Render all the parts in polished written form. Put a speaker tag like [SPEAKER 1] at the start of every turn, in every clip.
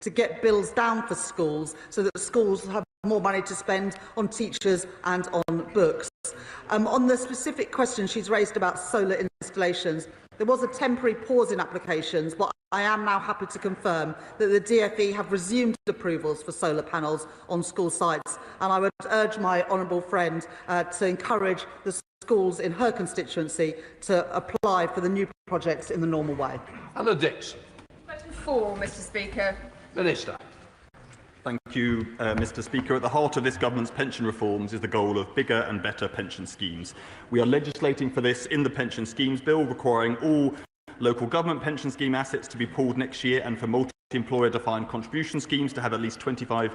[SPEAKER 1] to get bills down for schools so that schools have more money to spend on teachers and on books. On the specific question she's raised about solar installations, there was a temporary pause in applications, but I am now happy to confirm that the DfE have resumed approvals for solar panels on school sites, and I would urge my honourable friend to encourage the schools in her constituency to apply for the new projects in the normal way.
[SPEAKER 2] Anna Dixon.
[SPEAKER 3] Question 4, Mr Speaker.
[SPEAKER 2] Minister.
[SPEAKER 4] Thank you, Mr Speaker. At the heart of this government's pension reforms is the goal of bigger and better pension schemes. We are legislating for this in the Pension Schemes Bill, requiring all local government pension scheme assets to be pooled next year and for multi-employer defined contribution schemes to have at least £25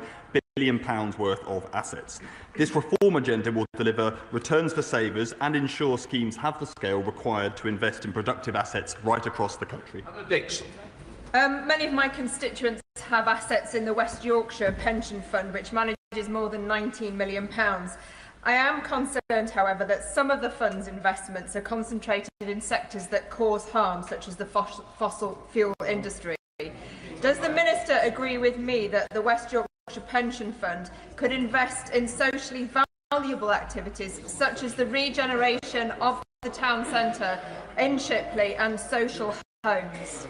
[SPEAKER 4] billion worth of assets. This reform agenda will deliver returns for savers and ensure schemes have the scale required to invest in productive assets right across the country.
[SPEAKER 2] Anna Dixon.
[SPEAKER 3] Many of my constituents have assets in the West Yorkshire Pension Fund, which manages more than £19 million. I am concerned, however, that some of the fund's investments are concentrated in sectors that cause harm, such as the fossil fuel industry. Does the Minister agree with me that the West Yorkshire Pension Fund could invest in socially valuable activities, such as the regeneration of the town centre in Shipley and social homes?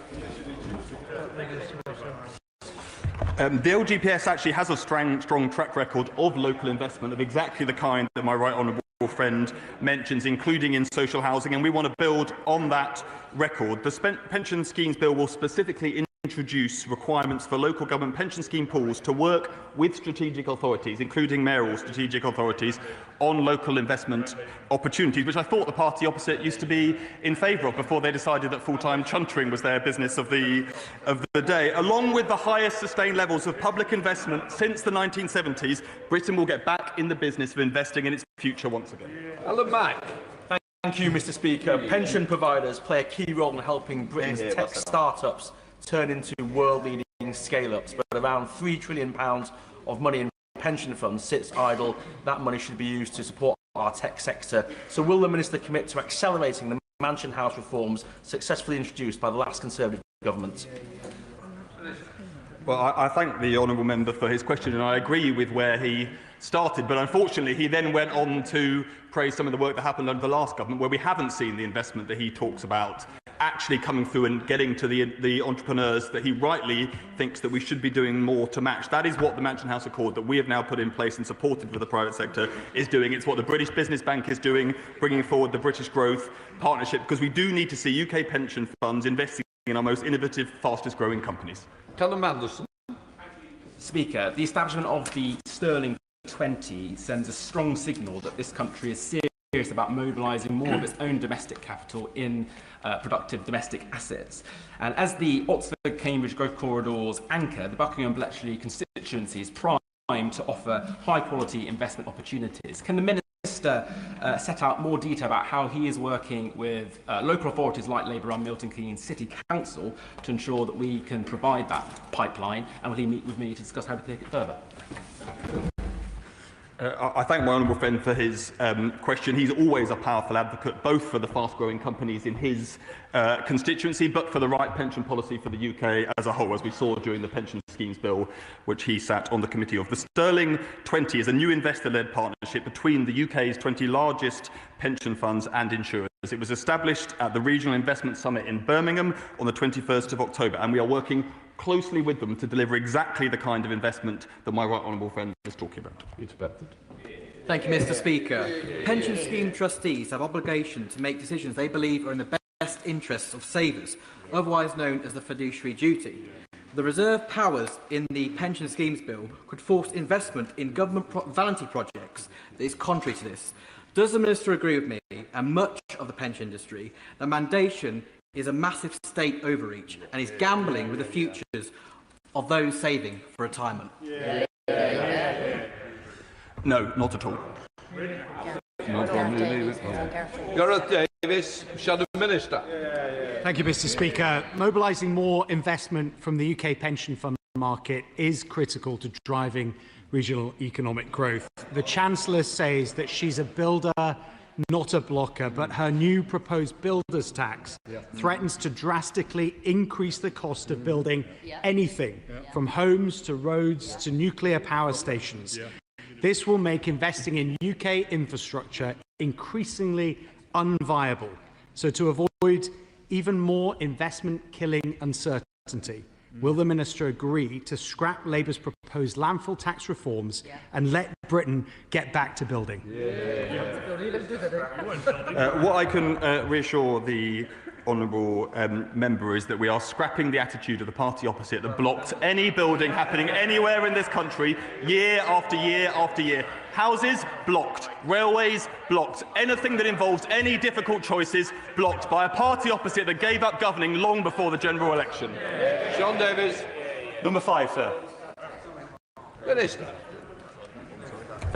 [SPEAKER 4] The LGPS actually has a strong track record of local investment of exactly the kind that my right honourable friend mentions, including in social housing, and we want to build on that record. The Pension Schemes Bill will specifically introduce requirements for local government pension scheme pools to work with strategic authorities, including mayoral strategic authorities, on local investment opportunities, which I thought the party opposite used to be in favour of before they decided that full-time chuntering was their business of the day. Along with the highest sustained levels of public investment since the 1970s, Britain will get back in the business of investing in its future once again.
[SPEAKER 2] Alan Mack.
[SPEAKER 5] Thank you, Mr Speaker. Pension providers play a key role in helping Britain's tech start-ups turn into world-leading scale-ups, but around £3 trillion of money in pension funds sits idle. That money should be used to support our tech sector. So will the Minister commit to accelerating the Mansion House reforms successfully introduced by the last Conservative government?
[SPEAKER 4] Well, I thank the honourable member for his question, and I agree with where he started, but unfortunately he then went on to praise some of the work that happened under the last government, where we haven't seen the investment that he talks about actually coming through and getting to the entrepreneurs that he rightly thinks that we should be doing more to match. That is what the Mansion House Accord that we have now put in place and supported with the private sector is doing. It's what the British Business Bank is doing, bringing forward the British Growth Partnership, because we do need to see UK pension funds investing in our most innovative, fastest growing companies.
[SPEAKER 2] Callum Anderson.
[SPEAKER 6] Speaker, the establishment of the Sterling 20 sends a strong signal that this country is serious about mobilising more of its own domestic capital in productive domestic assets. And as the Oxford-Cambridge Growth Corridors anchor, the Buckingham-Bletchley constituency is primed to offer high-quality investment opportunities. Can the Minister set out more detail about how he is working with local authorities like Labour-run Milton Keynes City Council to ensure that we can provide that pipeline, and will he meet with me to discuss how to take it further?
[SPEAKER 4] I thank my honourable friend for his question. He's always a powerful advocate, both for the fast-growing companies in his constituency, but for the right pension policy for the UK as a whole, as we saw during the Pension Schemes Bill, which he sat on the committee of. The Sterling 20 is a new investor-led partnership between the UK's 20 largest pension funds and insurers. It was established at the Regional Investment Summit in Birmingham on the 21st of October, and we are working closely with them to deliver exactly the kind of investment that my right honourable friend is talking about.
[SPEAKER 7] Thank you, Mr Speaker. Pension scheme trustees have obligation to make decisions they believe are in the best interests of savers, otherwise known as the fiduciary duty. The reserved powers in the Pension Schemes Bill could force investment in government vanity projects that is contrary to this. Does the Minister agree with me and much of the pension industry that mandation is a massive state overreach and is gambling with the futures of those saving for retirement?
[SPEAKER 4] No, not at all.
[SPEAKER 2] Gareth Davis, Shadow Minister.
[SPEAKER 8] Thank you, Mr Speaker. Mobilising more investment from the UK pension fund market is critical to driving regional economic growth. The Chancellor says that she's a builder not a blocker, but her new proposed builders tax threatens to drastically increase the cost of building anything from homes to roads to nuclear power stations. This will make investing in UK infrastructure increasingly unviable. So to avoid even more investment-killing uncertainty, will the Minister agree to scrap Labour's proposed landfill tax reforms and let Britain get back to building?
[SPEAKER 4] What I can reassure the honourable member is that we are scrapping the attitude of the party opposite that blocked any building happening anywhere in this country year after year after year. Houses blocked, railways blocked, anything that involves any difficult choices blocked by a party opposite that gave up governing long before the general election.
[SPEAKER 2] John Davies.
[SPEAKER 4] Number 5, sir.
[SPEAKER 2] Minister.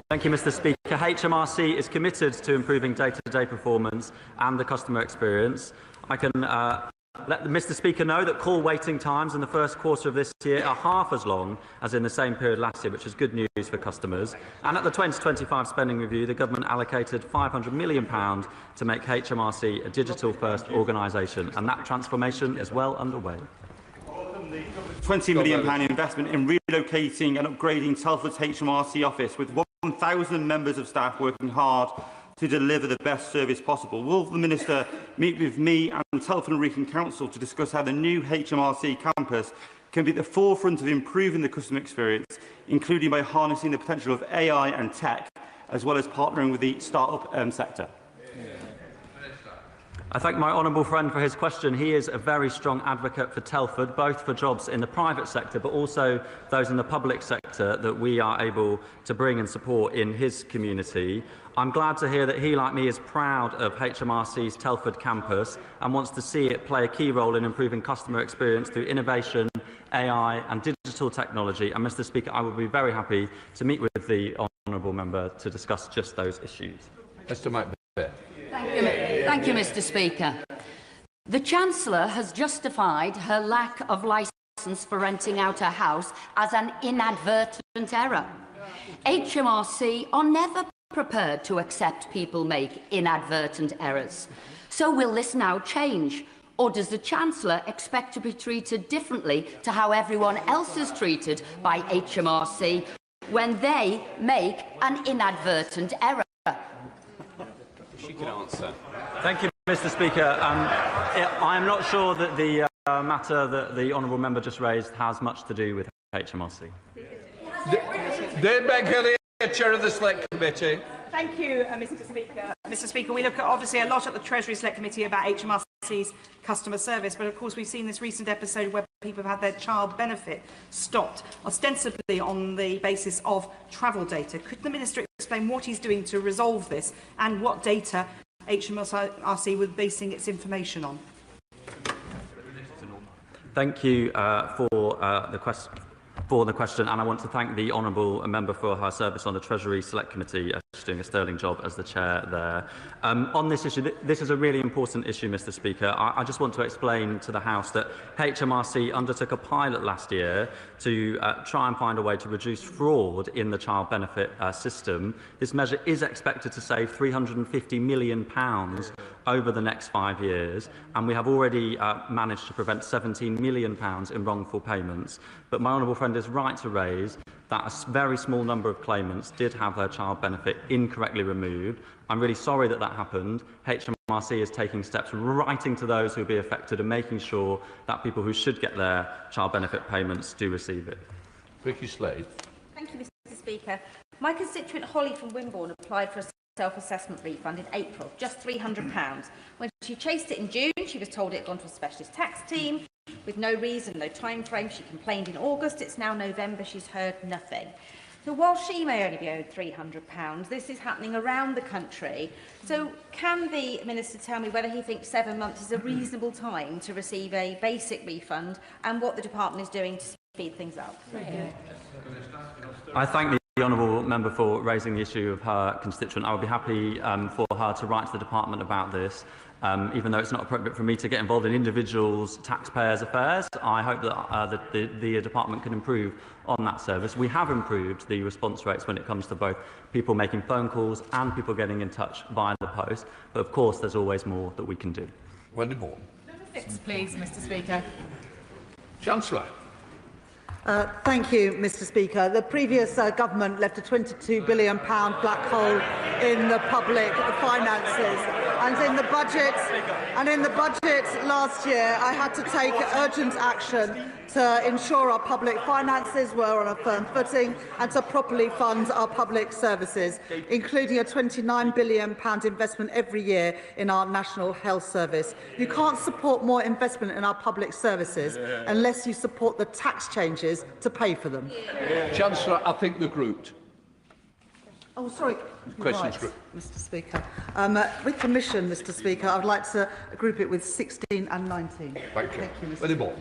[SPEAKER 9] Thank you, Mr. Speaker. HMRC is committed to improving day-to-day performance and the customer experience. I can let Mr. Speaker know that call waiting times in the first quarter of this year are half as long as in the same period last year, which is good news for customers. And at the 2025 spending review, the government allocated £500 million to make HMRC a digital-first organisation, and that transformation is well underway.
[SPEAKER 10] £20 million investment in relocating and upgrading Telford's HMRC office, with 1,000 members of staff working hard to deliver the best service possible. Will the Minister meet with me and Telford and Wrekin Council to discuss how the new HMRC campus can be at the forefront of improving the customer experience, including by harnessing the potential of AI and tech, as well as partnering with the start-up sector?
[SPEAKER 9] I thank my honourable friend for his question. He is a very strong advocate for Telford, both for jobs in the private sector, but also those in the public sector that we are able to bring and support in his community. I'm glad to hear that he, like me, is proud of HMRC's Telford campus and wants to see it play a key role in improving customer experience through innovation, AI and digital technology. And, Mr. Speaker, I would be very happy to meet with the honourable member to discuss just those issues.
[SPEAKER 2] Mr. Macbeth.
[SPEAKER 11] Thank you, Mr. Speaker. The Chancellor has justified her lack of licence for renting out her house as an inadvertent error. HMRC are never prepared to accept people make inadvertent errors. So will this now change? Or does the Chancellor expect to be treated differently to how everyone else is treated by HMRC when they make an inadvertent error?
[SPEAKER 6] She can answer.
[SPEAKER 9] Thank you, Mr. Speaker. I am not sure that the matter that the honourable member just raised has much to do with HMRC.
[SPEAKER 2] Dave Beckley, Chair of the Select Committee.
[SPEAKER 12] Thank you, Mr. Speaker. Mr. Speaker, we look at obviously a lot at the Treasury Select Committee about HMRC's customer service, but of course we've seen this recent episode where people have had their child benefit stopped, ostensibly on the basis of travel data. Could the Minister explain what he's doing to resolve this and what data HMRC was basing its information on?
[SPEAKER 9] Thank you for the question, and I want to thank the honourable member for her service on the Treasury Select Committee. She's doing a sterling job as the chair there. On this issue, this is a really important issue, Mr. Speaker. I just want to explain to the House that HMRC undertook a pilot last year to try and find a way to reduce fraud in the child benefit system. This measure is expected to save £350 million over the next 5 years, and we have already managed to prevent £17 million in wrongful payments. But my honourable friend is right to raise that a very small number of claimants did have their child benefit incorrectly removed. I'm really sorry that that happened. HMRC is taking steps, writing to those who will be affected and making sure that people who should get their child benefit payments do receive it.
[SPEAKER 2] Vicky Slade.
[SPEAKER 13] Thank you, Mr. Speaker. My constituent Holly from Wimborne applied for a self-assessment refund in April, just £300. When she chased it in June, she was told it had gone to a specialist tax team with no reason, no time frame. She complained in August. It's now November. She's heard nothing. So while she may only be owed £300, this is happening around the country. So can the Minister tell me whether he thinks 7 months is a reasonable time to receive a basic refund and what the Department is doing to speed things up?
[SPEAKER 9] I thank the honourable member for raising the issue of her constituent. I would be happy for her to write to the department about this. Even though it's not appropriate for me to get involved in individuals' taxpayers' affairs, I hope that the department can improve on that service. We have improved the response rates when it comes to both people making phone calls and people getting in touch via the post. But of course, there's always more that we can do.
[SPEAKER 2] Wendy Moore.
[SPEAKER 3] Number 6, please, Mr. Speaker.
[SPEAKER 2] Chancellor.
[SPEAKER 1] Thank you, Mr. Speaker. The previous government left a £22 billion black hole in the public finances, and in the budget last year, I had to take urgent action to ensure our public finances were on a firm footing and to properly fund our public services, including a £29 billion investment every year in our National Health Service. You can't support more investment in our public services unless you support the tax changes to pay for them.
[SPEAKER 2] Chancellor, I think they're grouped.
[SPEAKER 1] Oh, sorry.
[SPEAKER 2] Questions
[SPEAKER 1] right, Mr. Speaker. With permission, Mr. Speaker, I would like to group it with 16 and 19.
[SPEAKER 2] Thank you.
[SPEAKER 1] Mr.
[SPEAKER 2] Moore.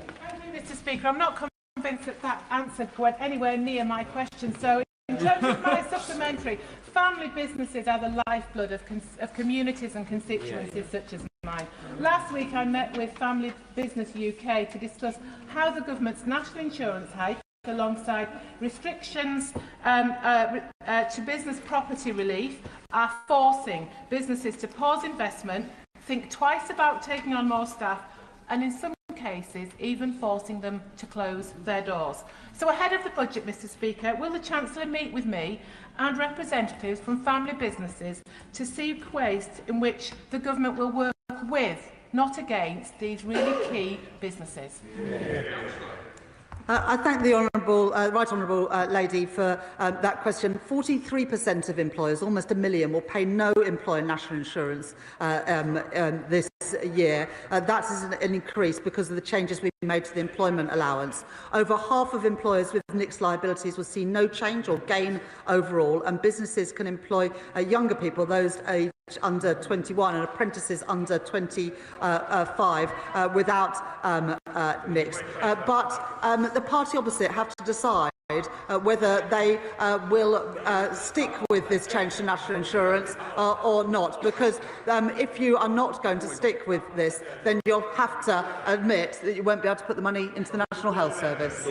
[SPEAKER 14] Mr. Speaker, I'm not convinced that that answer went anywhere near my question. So, in terms of my supplementary, family businesses are the lifeblood of communities and constituencies such as mine. Last week, I met with Family Business UK to discuss how the government's national insurance hike, alongside restrictions to business property relief, are forcing businesses to pause investment, think twice about taking on more staff, and in some cases even forcing them to close their doors. So ahead of the budget, Mr. Speaker, will the Chancellor meet with me and representatives from family businesses to seek ways in which the government will work with, not against, these really key businesses?
[SPEAKER 1] I thank the right honourable lady for that question. 43% of employers, almost 1 million, will pay no employer national insurance this year. That is an increase because of the changes we made to the employment allowance. Over half of employers with mixed liabilities will see no change or gain overall, and businesses can employ younger people, those aged under 21 and apprentices under 25 without mix. But the party opposite have to decide whether they will stick with this change to national insurance or not. Because if you are not going to stick with this, then you'll have to admit that you won't be able to put the money into the National Health Service.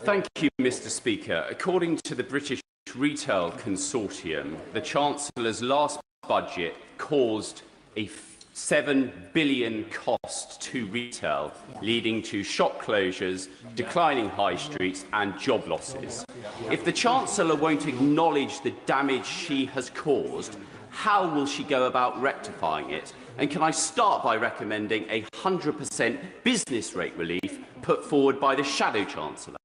[SPEAKER 15] Thank you, Mr. Speaker. According to the British Retail Consortium, the Chancellor's last budget caused a £7 billion cost to retail, leading to shop closures, declining high streets and job losses. If the Chancellor won't acknowledge the damage she has caused, how will she go about rectifying it? And can I start by recommending a 100% business rate relief put forward by the Shadow Chancellor?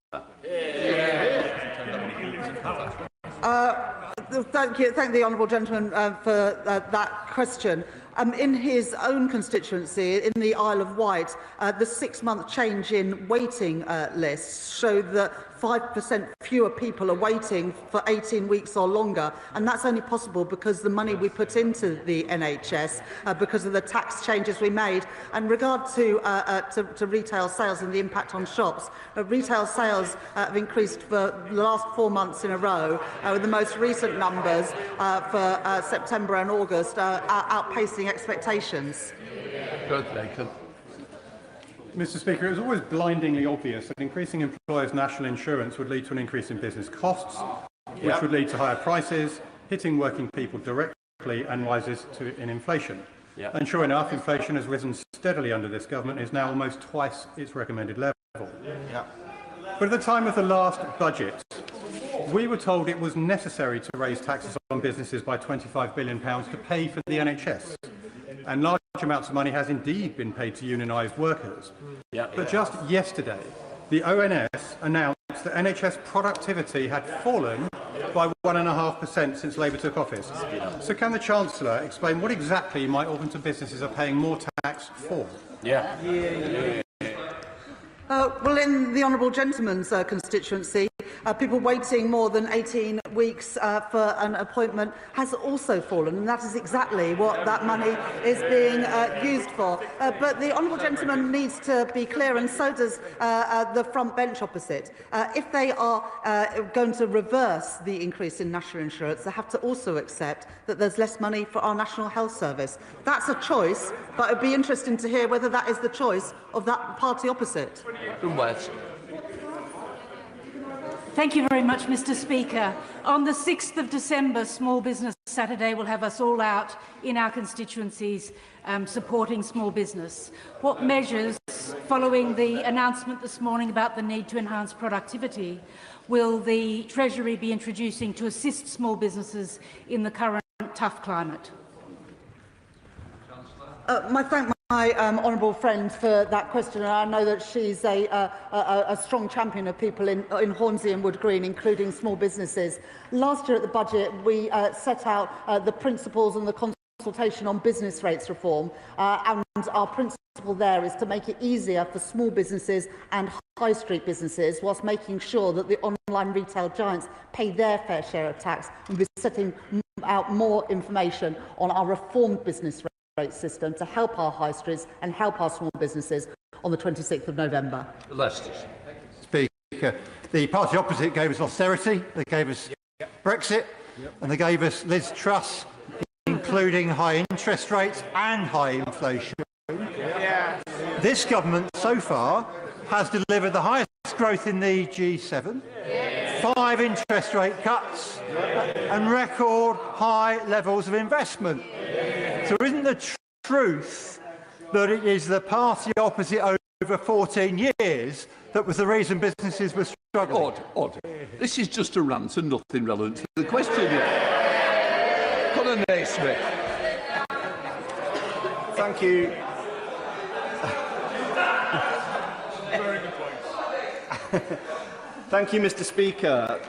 [SPEAKER 1] Thank the honourable gentleman for that question. In his own constituency, in the Isle of Wight, the 6-month change in waiting lists showed that 5% fewer people are waiting for 18 weeks or longer, and that's only possible because the money we put into the NHS, because of the tax changes we made. And regard to retail sales and the impact on shops, retail sales have increased for the last 4 months in a row, with the most recent numbers for September and August outpacing expectations.
[SPEAKER 16] Mr. Speaker, it was always blindingly obvious that increasing employers' national insurance would lead to an increase in business costs, which would lead to higher prices, hitting working people directly and rises in inflation. And sure enough, inflation has risen steadily under this government and is now almost twice its recommended level. But at the time of the last budget, we were told it was necessary to raise taxes on businesses by £25 billion to pay for the NHS. And large amounts of money has indeed been paid to unionised workers. But just yesterday, the ONS announced that NHS productivity had fallen by 1.5% since Labour took office. So can the Chancellor explain what exactly might organs of businesses are paying more tax for?
[SPEAKER 1] Well, in the honourable gentleman's constituency, people waiting more than 18 weeks for an appointment has also fallen, and that is exactly what that money is being used for. But the honourable gentleman needs to be clear, and so does the front bench opposite. If they are going to reverse the increase in national insurance, they have to also accept that there's less money for our National Health Service. That's a choice, but it would be interesting to hear whether that is the choice of that party opposite.
[SPEAKER 17] Thank you very much, Mr. Speaker. On the 6th of December, Small Business Saturday will have us all out in our constituencies supporting small business. What measures, following the announcement this morning about the need to enhance productivity, will the Treasury be introducing to assist small businesses in the current tough climate?
[SPEAKER 1] My honourable friend for that question, and I know that she's a strong champion of people in Hornsey and Wood Green, including small businesses. Last year at the budget, we set out the principles and the consultation on business rates reform, and our principle there is to make it easier for small businesses and high street businesses, whilst making sure that the online retail giants pay their fair share of tax, and we're setting out more information on our reformed business rate system to help our high streets and help our small businesses on the 26th of November.
[SPEAKER 18] Speaker, the party opposite gave us austerity, they gave us Brexit, and they gave us Liz Truss, including high interest rates and high inflation. This government so far has delivered the highest growth in the G7, 5 interest rate cuts, and record high levels of investment. So isn't the truth that it is the party opposite over 14 years that was the reason businesses were struggling?
[SPEAKER 2] Order. This is just a rant and nothing relevant to the question. Colin Naismith.
[SPEAKER 19] Thank you. Thank you, Mr. Speaker.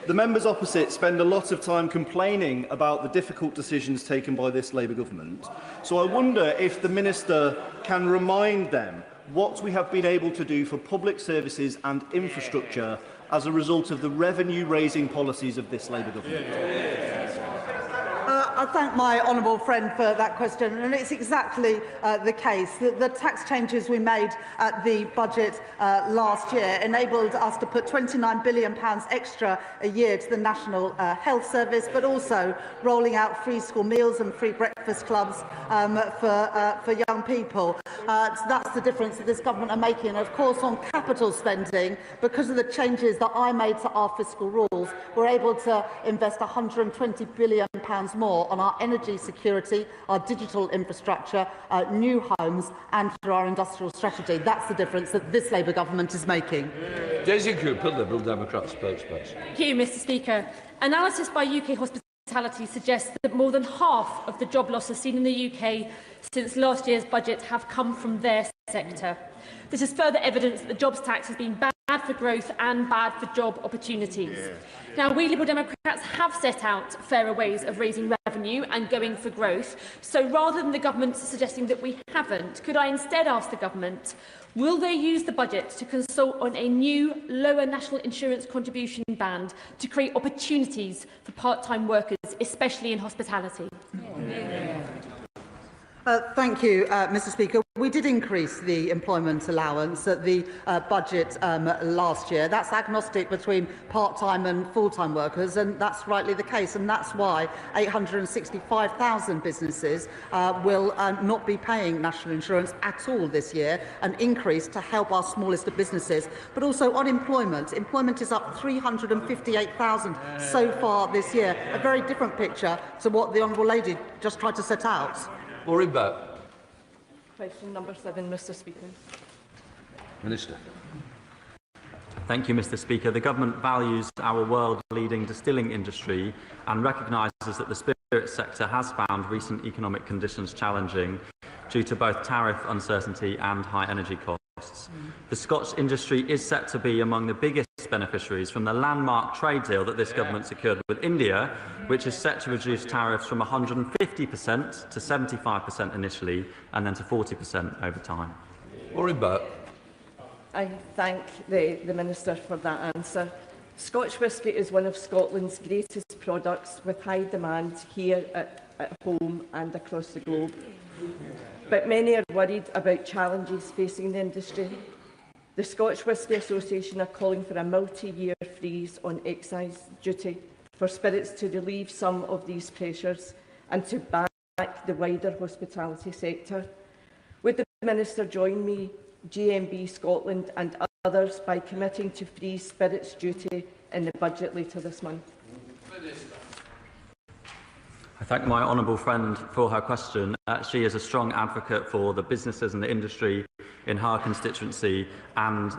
[SPEAKER 19] The members opposite spend a lot of time complaining about the difficult decisions taken by this Labour government. So I wonder if the Minister can remind them what we have been able to do for public services and infrastructure as a result of the revenue-raising policies of this Labour government.
[SPEAKER 1] I thank my honourable friend for that question, and it's exactly the case. The tax changes we made at the budget last year enabled us to put £29 billion extra a year to the National Health Service, but also rolling out free school meals and free breakfast clubs for young people. So that's the difference that this government are making. And of course, on capital spending, because of the changes that I made to our fiscal rules, we're able to invest £120 billion more on our energy security, our digital infrastructure, new homes, and through our industrial strategy. That's the difference that this Labour government is making.
[SPEAKER 2] Daisy Cooper, Liberal Democrat spokesperson.
[SPEAKER 20] Thank you, Mr. Speaker. Analysis by UK Hospitality suggests that more than half of the job losses seen in the UK since last year's budget have come from their sector. This is further evidence that the jobs tax has been bad for growth and bad for job opportunities. Now, we Liberal Democrats have set out fairer ways of raising revenue and going for growth. So rather than the government suggesting that we haven't, could I instead ask the government, will they use the budget to consult on a new lower national insurance contribution band to create opportunities for part-time workers, especially in hospitality?
[SPEAKER 1] Thank you, Mr. Speaker. We did increase the employment allowance at the budget last year. That's agnostic between part-time and full-time workers, and that's rightly the case. And that's why 865,000 businesses will not be paying national insurance at all this year, an increase to help our smallest of businesses. But also on employment. Employment is up 358,000 so far this year, a very different picture to what the Honourable Lady just tried to set out.
[SPEAKER 21] Question number 7, Mr. Speaker.
[SPEAKER 2] Minister.
[SPEAKER 9] Thank you, Mr. Speaker. The government values our world-leading distilling industry and recognises that the spirits sector has found recent economic conditions challenging due to both tariff uncertainty and high energy costs. The Scotch industry is set to be among the biggest beneficiaries from the landmark trade deal that this government secured with India, which is set to reduce tariffs from 150% to 75% initially and then to 40% over time.
[SPEAKER 2] Maureen Burt.
[SPEAKER 21] I thank the Minister for that answer. Scotch whisky is one of Scotland's greatest products, with high demand here at home and across the globe. But many are worried about challenges facing the industry. The Scotch Whisky Association are calling for a multi-year freeze on excise duty for spirits to relieve some of these pressures and to back the wider hospitality sector. Would the Minister join me, GMB Scotland and others by committing to freeze spirits duty in the budget later this month?
[SPEAKER 9] I thank my honourable friend for her question. She is a strong advocate for the businesses and the industry in her constituency and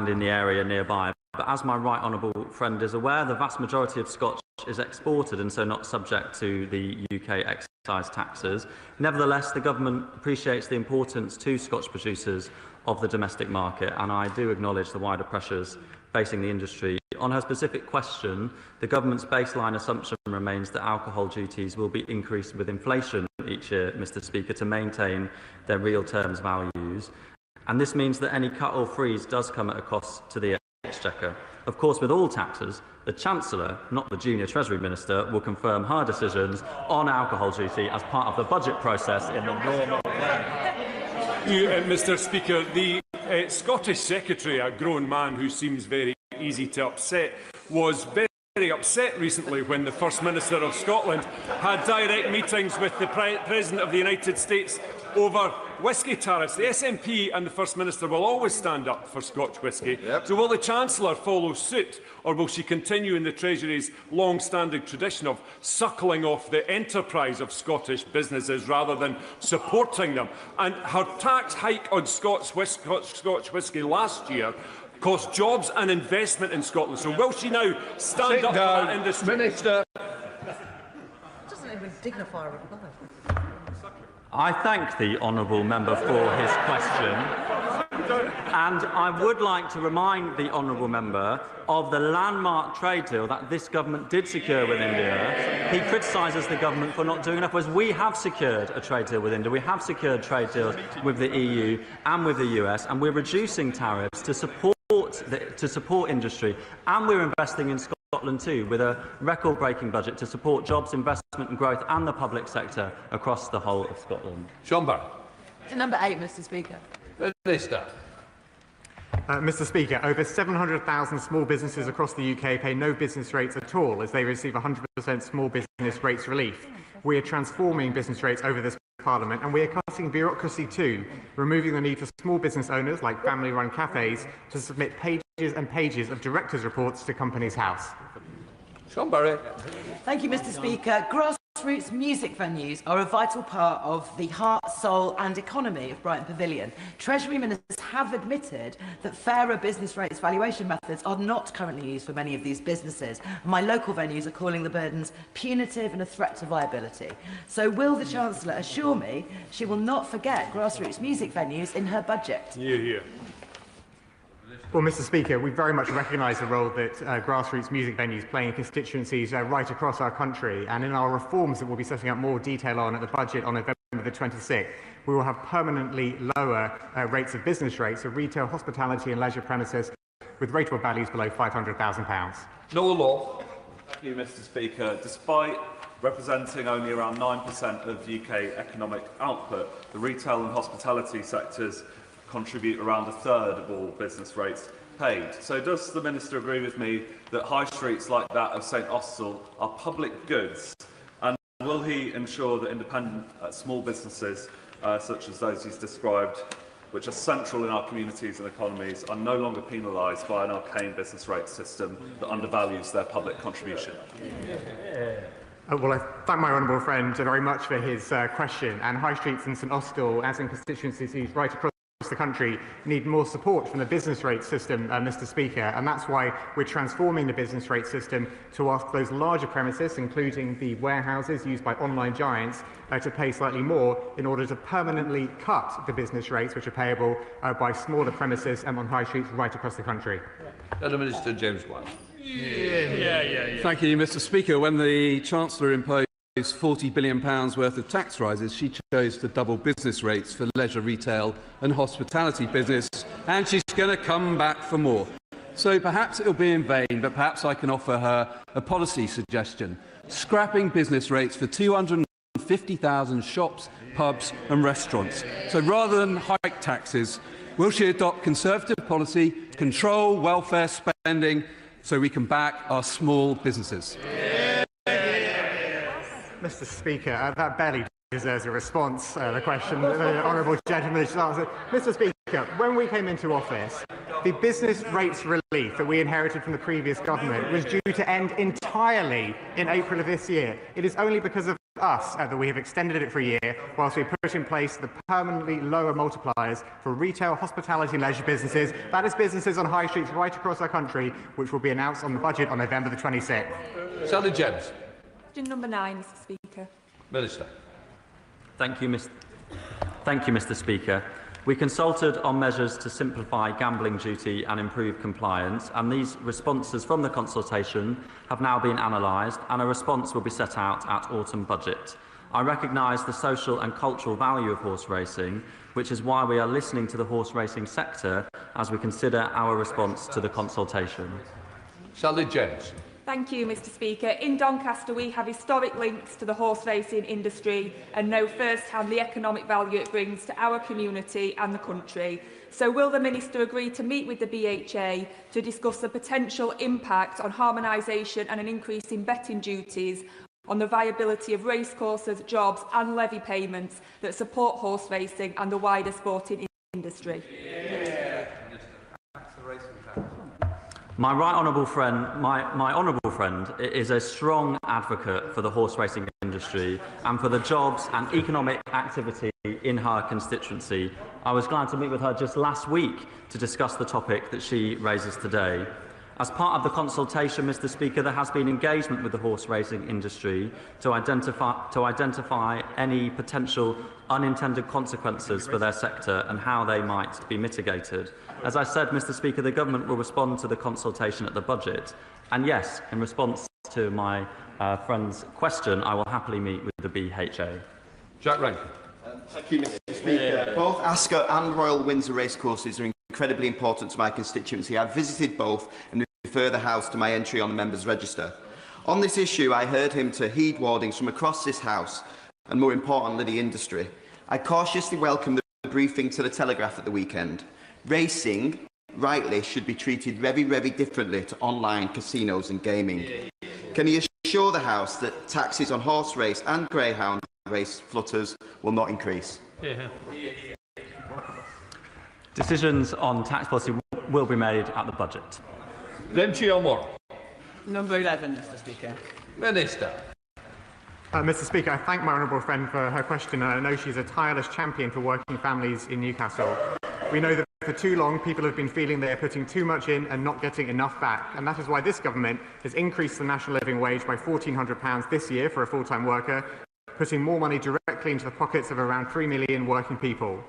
[SPEAKER 9] in the area nearby. But as my right honourable friend is aware, the vast majority of Scotch is exported and so not subject to the UK excise taxes. Nevertheless, the government appreciates the importance to Scotch producers of the domestic market, and I do acknowledge the wider pressures facing the industry. On her specific question, the government's baseline assumption remains that alcohol duties will be increased with inflation each year, Mr. Speaker, to maintain their real terms values. And this means that any cut or freeze does come at a cost to the Exchequer. Of course, with all taxes, the Chancellor, not the junior Treasury Minister, will confirm her decisions on alcohol duty as part of the budget process in the normal way.
[SPEAKER 5] Mr. Speaker, the Scottish Secretary, a grown man who seems very easy to upset, was very upset recently when the First Minister of Scotland had direct meetings with the President of the United States over whisky tariffs. The SNP and the First Minister will always stand up for Scotch whisky. Yep. So will the Chancellor follow suit, or will she continue in the Treasury's long-standing tradition of suckling off the enterprise of Scottish businesses rather than supporting them? And her tax hike on Scotch whisky last year cost jobs and investment in Scotland. So will she now stand up for that industry?
[SPEAKER 2] Minister.
[SPEAKER 1] Doesn't even dignify a reply.
[SPEAKER 9] I thank the honourable member for his question, and I would like to remind the honourable member of the landmark trade deal that this government did secure with India. He criticises the government for not doing enough, whereas we have secured a trade deal with India. We have secured trade deals with the EU and with the US, and we're reducing tariffs to support industry, and we're investing in Scotland too, with a record-breaking budget to support jobs, investment and growth and the public sector across the whole of Scotland.
[SPEAKER 2] Sean Barrett.
[SPEAKER 22] To number 8, Mr. Speaker.
[SPEAKER 2] Minister.
[SPEAKER 23] Mr. Speaker, over 700,000 small businesses across the UK pay no business rates at all as they receive 100% small business rates relief. We are transforming business rates over this Parliament, and we are cutting bureaucracy too, removing the need for small business owners like family-run cafes to submit pages and pages of directors' reports to Companies House.
[SPEAKER 2] Sean Barrett.
[SPEAKER 22] Thank you, Mr. Speaker. Grassroots music venues are a vital part of the heart, soul and economy of Brighton Pavilion. Treasury ministers have admitted that fairer business rates valuation methods are not currently used for many of these businesses. My local venues are calling the burdens punitive and a threat to viability. So will the Chancellor assure me she will not forget grassroots music venues in her budget?
[SPEAKER 5] Yeah.
[SPEAKER 23] Well, Mr. Speaker, we very much recognise the role that grassroots music venues play in constituencies right across our country, and in our reforms that we'll be setting up more detail on at the budget on November the 26th, we will have permanently lower rates of business rates of retail, hospitality and leisure premises with rateable values below £500,000.
[SPEAKER 2] Noel Law.
[SPEAKER 24] Thank you, Mr. Speaker. Despite representing only around 9% of UK economic output, the retail and hospitality sectors contribute around a third of all business rates paid. So does the Minister agree with me that high streets like that of St Austell are public goods? And will he ensure that independent small businesses, such as those he's described, which are central in our communities and economies, are no longer penalised by an arcane business rate system that undervalues their public contribution?
[SPEAKER 23] Well, I thank my honourable friend very much for his question. And high streets in St Austell, as in constituencies right across the country, need more support from the business rate system, Mr. Speaker, and that's why we're transforming the business rate system to ask those larger premises, including the warehouses used by online giants, to pay slightly more in order to permanently cut the business rates which are payable by smaller premises and on high streets right across the country.
[SPEAKER 2] Minister James White. Thank you, Mr. Speaker. When the Chancellor imposed £40 billion worth of tax rises, she chose to double business rates for leisure, retail and hospitality business, and she's going to come back for more. So perhaps it will be in vain, but perhaps I can offer her a policy suggestion: scrapping business rates for 250,000 shops, pubs and restaurants. So rather than hike taxes, will she adopt Conservative policy, control welfare spending, so we can back our small businesses?
[SPEAKER 23] Mr. Speaker, that barely deserves a response, the question the honourable gentleman just answered. Mr. Speaker, when we came into office, the business rates relief that we inherited from the previous government was due to end entirely in April of this year. It is only because of us that we have extended it for a year, whilst we put in place the permanently lower multipliers for retail, hospitality and leisure businesses. That is businesses on high streets right across our country, which will be announced on the budget on November the 26th.
[SPEAKER 2] Sally James.
[SPEAKER 4] Question number 9, Mr. Speaker.
[SPEAKER 2] Minister.
[SPEAKER 9] Thank you, Mr. Speaker. We consulted on measures to simplify gambling duty and improve compliance, and these responses from the consultation have now been analysed, and a response will be set out at autumn budget. I recognise the social and cultural value of horse racing, which is why we are listening to the horse racing sector as we consider our response to the consultation.
[SPEAKER 2] Sally James.
[SPEAKER 4] Thank you, Mr. Speaker. In Doncaster, we have historic links to the horse racing industry and know firsthand the economic value it brings to our community and the country. So will the Minister agree to meet with the BHA to discuss the potential impact on harmonisation and an increase in betting duties on the viability of racecourses, jobs and levy payments that support horse racing and the wider sporting industry?
[SPEAKER 9] My honourable friend is a strong advocate for the horse racing industry and for the jobs and economic activity in her constituency. I was glad to meet with her just last week to discuss the topic that she raises today. As part of the consultation, Mr. Speaker, there has been engagement with the horse racing industry to identify any potential unintended consequences for their sector and how they might be mitigated. As I said, Mr. Speaker, the government will respond to the consultation at the budget. And yes, in response to my friend's question, I will happily meet with the BHA.
[SPEAKER 2] Jack Rankin.
[SPEAKER 7] Thank you, Mr. Speaker. Both Ascot and Royal Windsor racecourses are incredibly important to my constituency. I've visited both and refer the House to my entry on the Members' Register. On this issue, I heard him to heed warnings from across this House and, more importantly, the industry. I cautiously welcome the briefing to the Telegraph at the weekend. Racing, rightly, should be treated very, very differently to online casinos and gaming. Can he assure the House that taxes on horse race and greyhound race flutters will not increase?
[SPEAKER 9] Decisions on tax policy will be made at the budget.
[SPEAKER 8] Number 11, Mr. Speaker.
[SPEAKER 2] Minister.
[SPEAKER 23] Mr. Speaker, I thank my honourable friend for her question, and I know she's a tireless champion for working families in Newcastle. We know that for too long, people have been feeling they are putting too much in and not getting enough back, and that is why this government has increased the national living wage by £1,400 this year for a full-time worker, putting more money directly into the pockets of around 3 million working people.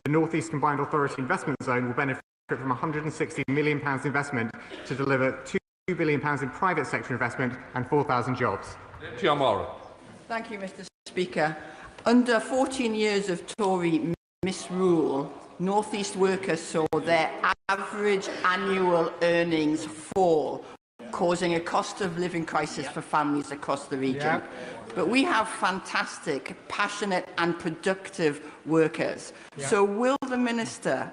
[SPEAKER 23] The North East Combined Authority Investment Zone will benefit from £160 million investment to deliver £2 billion in private sector investment and 4,000 jobs.
[SPEAKER 8] Thank you, Mr. Speaker. Under 14 years of Tory misrule, North East workers saw their average annual earnings fall, causing a cost of living crisis for families across the region. But we have fantastic, passionate and productive workers. So will the Minister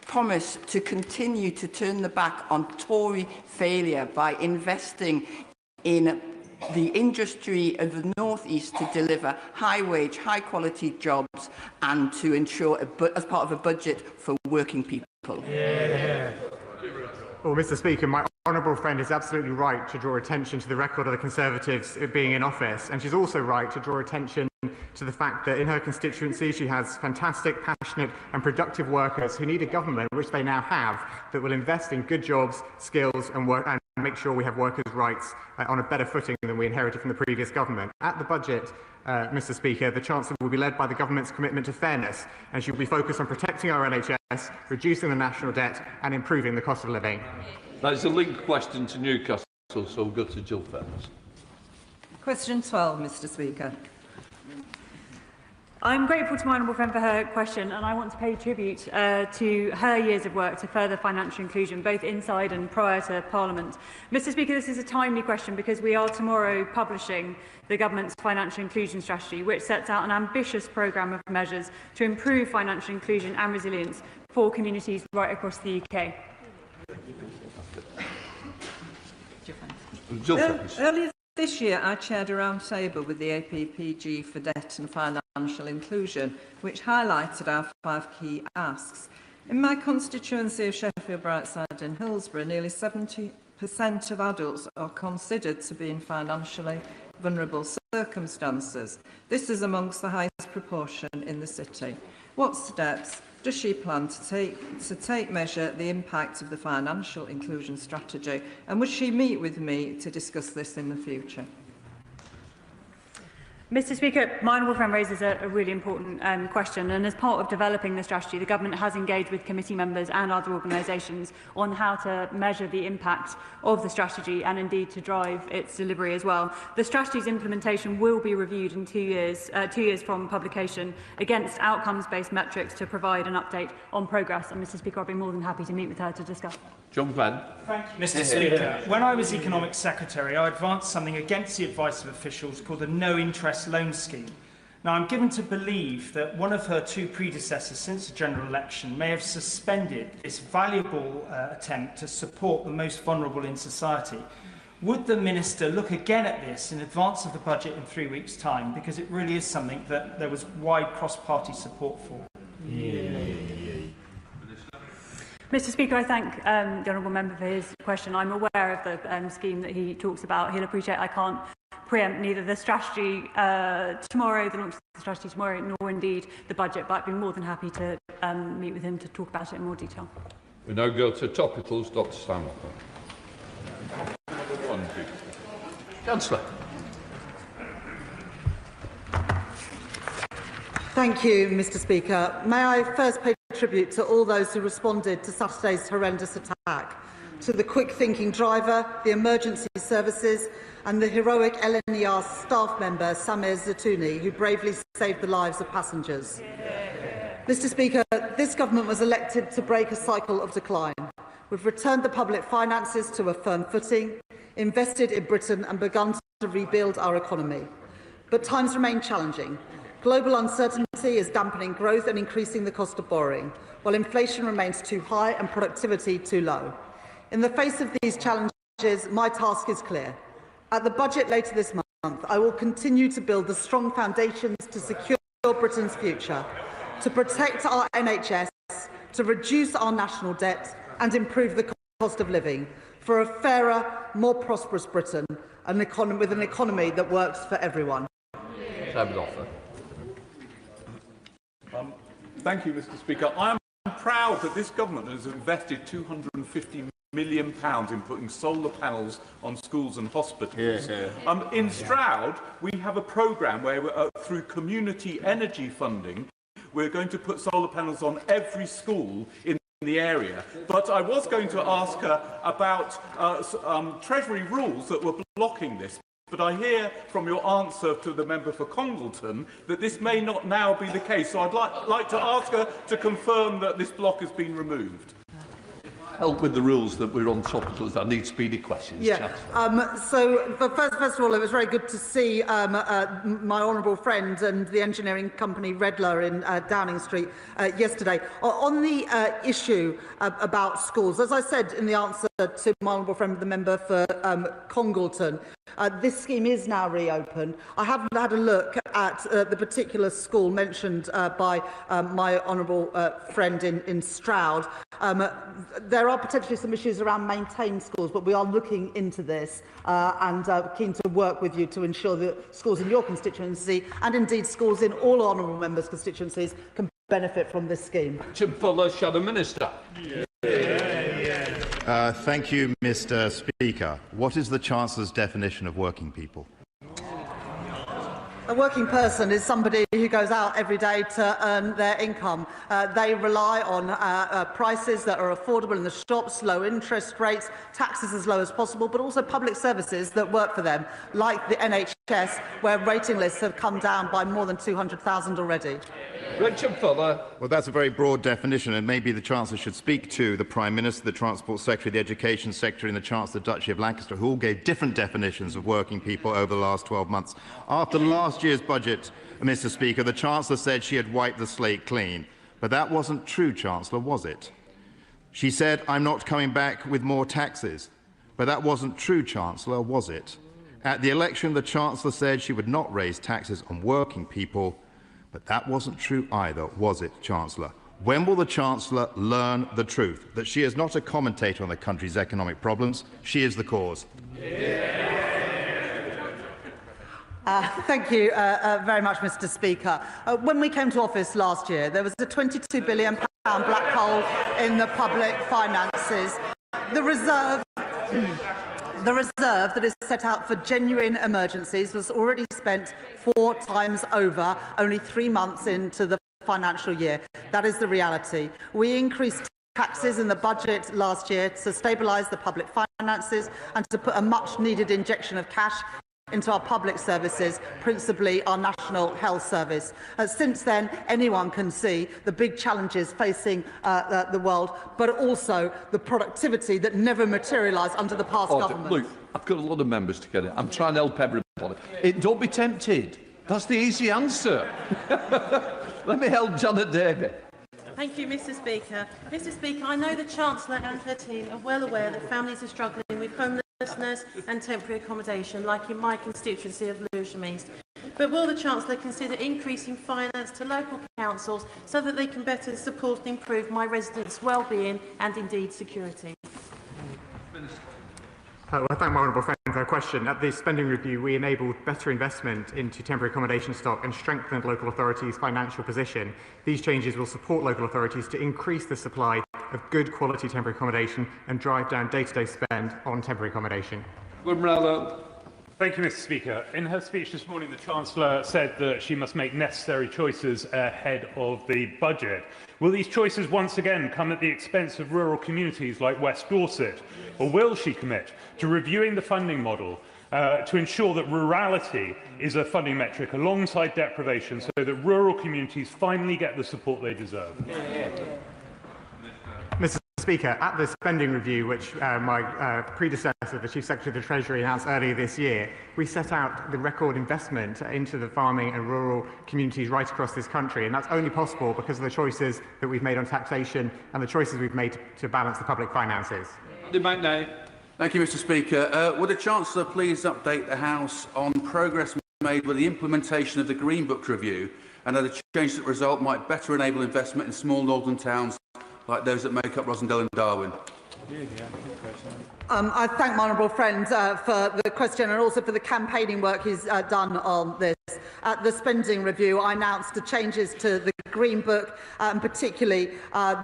[SPEAKER 8] promise to continue to turn the back on Tory failure by investing in the industry of the North East to deliver high-wage, high-quality jobs and to ensure, as part of a budget for working people?
[SPEAKER 23] Well, Mr. Speaker, my honourable friend is absolutely right to draw attention to the record of the Conservatives being in office, and she's also right to draw attention to the fact that in her constituency she has fantastic, passionate and productive workers who need a government, which they now have, that will invest in good jobs, skills and make sure we have workers' rights on a better footing than we inherited from the previous government. At the budget, Mr. Speaker, the Chancellor will be led by the government's commitment to fairness, and she will be focused on protecting our NHS, reducing the national debt and improving the cost of living.
[SPEAKER 2] That is a linked question to Newcastle, so we'll go to Jill Fairness.
[SPEAKER 6] Question 12, Mr Speaker.
[SPEAKER 10] I'm grateful to my honourable friend for her question, and I want to pay tribute to her years of work to further financial inclusion, both inside and prior to Parliament. Mr Speaker, this is a timely question because we are tomorrow publishing the Government's financial inclusion strategy, which sets out an ambitious programme of measures to improve financial inclusion and resilience for communities right across the UK.
[SPEAKER 6] Earlier this year, I chaired a roundtable with the APPG for debt and financial inclusion, which highlighted our 5 key asks. In my constituency of Sheffield, Brightside and Hillsborough, nearly 70% of adults are considered to be in financially vulnerable circumstances. This is amongst the highest proportion in the city. What steps does she plan to take measure the impact of the financial inclusion strategy, and would she meet with me to discuss this in the future?
[SPEAKER 10] Mr Speaker, my honourable friend raises a really important question, and as part of developing the strategy, the Government has engaged with committee members and other organisations on how to measure the impact of the strategy and indeed to drive its delivery as well. The strategy's implementation will be reviewed in 2 years from publication against outcomes-based metrics to provide an update on progress. And Mr Speaker, I'd be more than happy to meet with her to discuss.
[SPEAKER 11] John Glenn.
[SPEAKER 12] Thank you, Mr Speaker. When I was Economic Secretary, I advanced something against the advice of officials called the no-interest loan scheme. Now, I'm given to believe that one of her 2 predecessors since the general election may have suspended this valuable attempt to support the most vulnerable in society. Would the Minister look again at this in advance of the budget in 3 weeks' time? Because it really is something that there was wide cross-party support for.
[SPEAKER 10] Mr Speaker, I thank the honourable member for his question. I'm aware of the scheme that he talks about. He'll appreciate I can't preempt neither the strategy tomorrow, the launch of the strategy tomorrow, nor indeed the budget, but I'd be more than happy to meet with him to talk about it in more detail.
[SPEAKER 11] We now go to topicals. Dr Stanhope. Chancellor.
[SPEAKER 1] Thank you, Mr Speaker. May I first pay tribute to all those who responded to Saturday's horrendous attack, to the quick-thinking driver, the emergency services and the heroic LNER staff member Samir Zatouni, who bravely saved the lives of passengers. Mr Speaker, this government was elected to break a cycle of decline. We've returned the public finances to a firm footing, invested in Britain and begun to rebuild our economy. But times remain challenging. Global uncertainty is dampening growth and increasing the cost of borrowing, while inflation remains too high and productivity too low. In the face of these challenges, my task is clear. At the budget later this month, I will continue to build the strong foundations to secure Britain's future, to protect our NHS, to reduce our national debt and improve the cost of living, for a fairer, more prosperous Britain, with an economy that works for everyone.
[SPEAKER 11] Thank you, Mr Speaker. I am proud that this government has invested £250 million in putting solar panels on schools and hospitals. In Stroud, we have a programme where, through community energy funding, we're going to put solar panels on every school in the area. But I was going to ask her about Treasury rules that were blocking this. But I hear from your answer to the member for Congleton that this may not now be the case. So I'd like to ask her to confirm that this block has been removed. Help with the rules that we're on topicals. I need speedy questions.
[SPEAKER 1] Yeah. So first of all, it was very good to see my honourable friend and the engineering company Redler in Downing Street yesterday. On the issue about schools, as I said in the answer to my honourable friend, the member for Congleton, this scheme is now reopened. I haven't had a look at the particular school mentioned by my honourable friend in Stroud. There are potentially some issues around maintained schools, but we are looking into this and keen to work with you to ensure that schools in your constituency and indeed schools in all honourable members' constituencies can benefit from this scheme.
[SPEAKER 11] Shadow Minister.
[SPEAKER 25] Thank you, Mr Speaker. What is the Chancellor's definition of working people?
[SPEAKER 1] A working person is somebody who goes out every day to earn their income. They rely on prices that are affordable in the shops, low interest rates, taxes as low as possible, but also public services that work for them, like the NHS, where rating lists have come down by more than 200,000 already.
[SPEAKER 3] Richard Fuller.
[SPEAKER 13] Well, that's a very broad definition, and maybe the Chancellor should speak to the Prime Minister, the Transport Secretary, the Education Secretary and the Chancellor of the Duchy of Lancaster, who all gave different definitions of working people over the last 12 months. After last year's budget, Mr. Speaker, the Chancellor said she had wiped the slate clean. But that wasn't true, Chancellor, was it? She said, "I'm not coming back with more taxes." But that wasn't true, Chancellor, was it? At the election, the Chancellor said she would not raise taxes on working people. But that wasn't true either, was it, Chancellor? When will the Chancellor learn the truth, that she is not a commentator on the country's economic problems, she is the cause?
[SPEAKER 1] Thank you very much, Mr. Speaker. When we came to office last year, there was a £22 billion black hole in the public finances. The reserve that is set out for genuine emergencies was already spent 4 times over, only 3 months into the financial year. That is the reality. We increased taxes in the budget last year to stabilise the public finances and to put a much-needed injection of cash into our public services, principally our National Health Service. Since then, anyone can see the big challenges facing the world, but also the productivity that never materialised under the past government.
[SPEAKER 3] Look, I've got a lot of members to get it. I'm trying to help everybody. Don't be tempted. That's the easy answer. Let me help Janet David.
[SPEAKER 14] Thank you, Mr. Speaker. Mr. Speaker, I know the Chancellor and her team are well aware that families are struggling with homelessness and temporary accommodation, like in my constituency of Lewisham East. But will the Chancellor consider increasing finance to local councils so that they can better support and improve my residents' well-being and indeed security?
[SPEAKER 23] Well, I thank my honourable friend for her question. At the spending review, we enabled better investment into temporary accommodation stock and strengthened local authorities' financial position. These changes will support local authorities to increase the supply of good quality temporary accommodation and drive down day-to-day spend on temporary accommodation.
[SPEAKER 15] Thank you, Mr. Speaker. In her speech this morning, the Chancellor said that she must make necessary choices ahead of the budget. Will these choices once again come at the expense of rural communities like West Dorset? Or will she commit to reviewing the funding model to ensure that rurality is a funding metric alongside deprivation so that rural communities finally get the support they deserve?
[SPEAKER 23] Mr. Speaker, at the spending review, which my predecessor, the Chief Secretary of the Treasury, announced earlier this year, we set out the record investment into the farming and rural communities right across this country, and that's only possible because of the choices that we've made on taxation and the choices we've made to balance the public finances.
[SPEAKER 25] Thank you, Mr. Speaker. Would the Chancellor please update the House on progress made with the implementation of the Green Book Review and how the changes that result might better enable investment in small northern towns like those that make up Rosendale and Darwin?
[SPEAKER 1] I thank my honourable friend for the question and also for the campaigning work he's done on this. At the spending review, I announced the changes to the Green Book, and particularly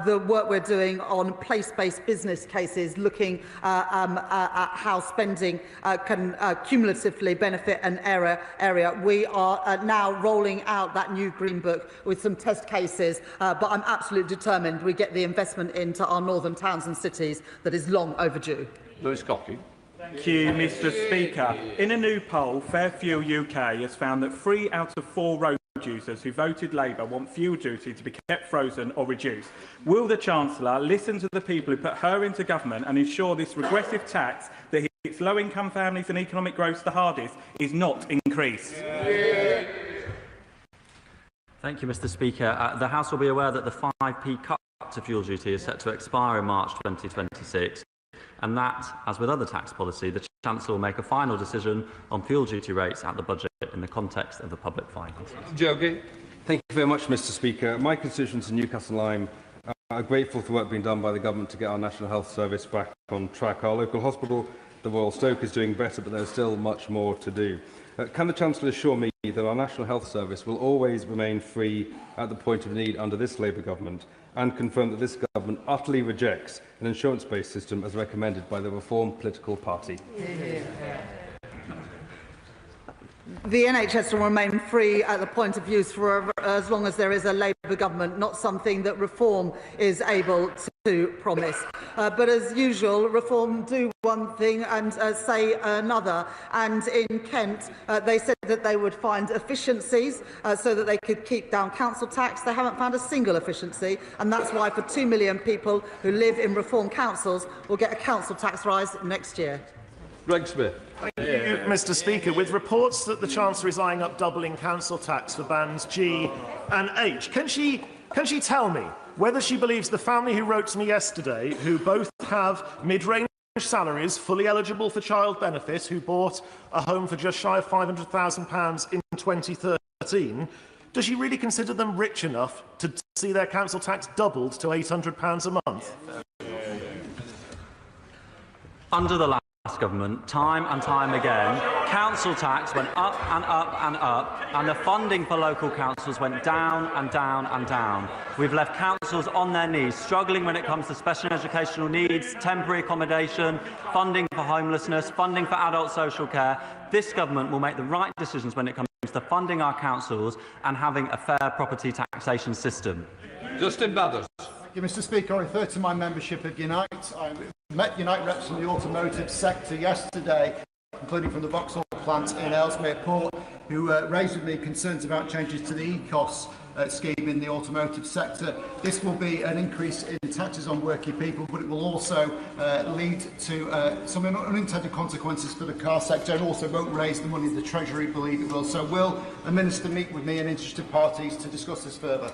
[SPEAKER 1] the work we're doing on place-based business cases, looking at how spending can cumulatively benefit an area. We are now rolling out that new Green Book with some test cases, but I'm absolutely determined we get the investment into our northern towns and cities that is long overdue.
[SPEAKER 3] Lewis Cocky.
[SPEAKER 12] Thank you, Mr. Speaker. In a new poll, Fairfuel UK has found that 3 out of 4 road users who voted Labour want fuel duty to be kept frozen or reduced. Will the Chancellor listen to the people who put her into government and ensure this regressive tax that hits low-income families and economic growth the hardest is not increased?
[SPEAKER 9] Thank you, Mr. Speaker. The House will be aware that the 5p cut to fuel duty is set to expire in March 2026. And that, as with other tax policy, the Chancellor will make a final decision on fuel duty rates at the budget in the context of the public finances.
[SPEAKER 26] Jogi. Thank you very much, Mr. Speaker. My constituents in Newcastle Lyme are grateful for work being done by the government to get our National Health Service back on track. Our local hospital, the Royal Stoke, is doing better, but there's still much more to do. Can the Chancellor assure me that our National Health Service will always remain free at the point of need under this Labour government, and confirm that this government utterly rejects an insurance-based system as recommended by the Reform political party?
[SPEAKER 1] The NHS will remain free at the point of use for as long as there is a Labour government, not something that Reform is able to promise. But as usual, Reform do one thing and say another. And in Kent, they said that they would find efficiencies so that they could keep down council tax. They haven't found a single efficiency, and that's why for 2 million people who live in Reform councils will get a council tax rise next year.
[SPEAKER 25] Greg Smith.
[SPEAKER 16] Thank you, Mr. Speaker. With reports that the Chancellor is eyeing up doubling council tax for bands G and H, can she tell me whether she believes the family who wrote to me yesterday, who both have mid-range salaries, fully eligible for child benefit, who bought a home for just shy of £500,000 in 2013, does she really consider them rich enough to see their council tax doubled to £800 a month?
[SPEAKER 9] Under the last government, time and time again, council tax went up and up and up, and the funding for local councils went down and down and down. We've left councils on their knees, struggling when it comes to special educational needs, temporary accommodation, funding for homelessness, funding for adult social care. This government will make the right decisions when it comes to funding our councils and having a fair property taxation system.
[SPEAKER 25] Justin Bathurst.
[SPEAKER 17] Thank you, Mr. Speaker. I refer to my membership of Unite. I met Unite reps from the automotive sector yesterday, including from the Vauxhall plant in Ellesmere Port, who raised with me concerns about changes to the ECOS scheme in the automotive sector. This will be an increase in taxes on working people, but it will also lead to some unintended consequences for the car sector, and also won't raise the money the Treasury believe it will. So will the Minister meet with me and interested parties to discuss this further?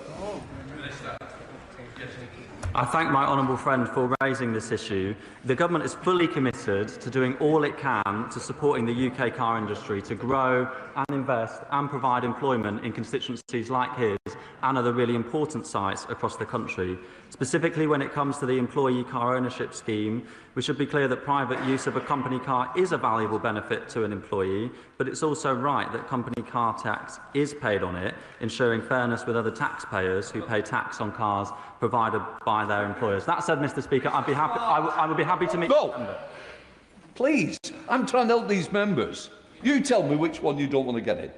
[SPEAKER 9] I thank my honourable friend for raising this issue. The government is fully committed to doing all it can to supporting the UK car industry to grow and invest and provide employment in constituencies like his and other really important sites across the country. Specifically when it comes to the employee car ownership scheme, we should be clear that private use of a company car is a valuable benefit to an employee, but it's also right that company car tax is paid on it, ensuring fairness with other taxpayers who pay tax on cars provided by their employers. That said, Mr. Speaker, I would be happy to meet.
[SPEAKER 3] No, please, I'm trying to help these members. You tell me which one you don't want to get in,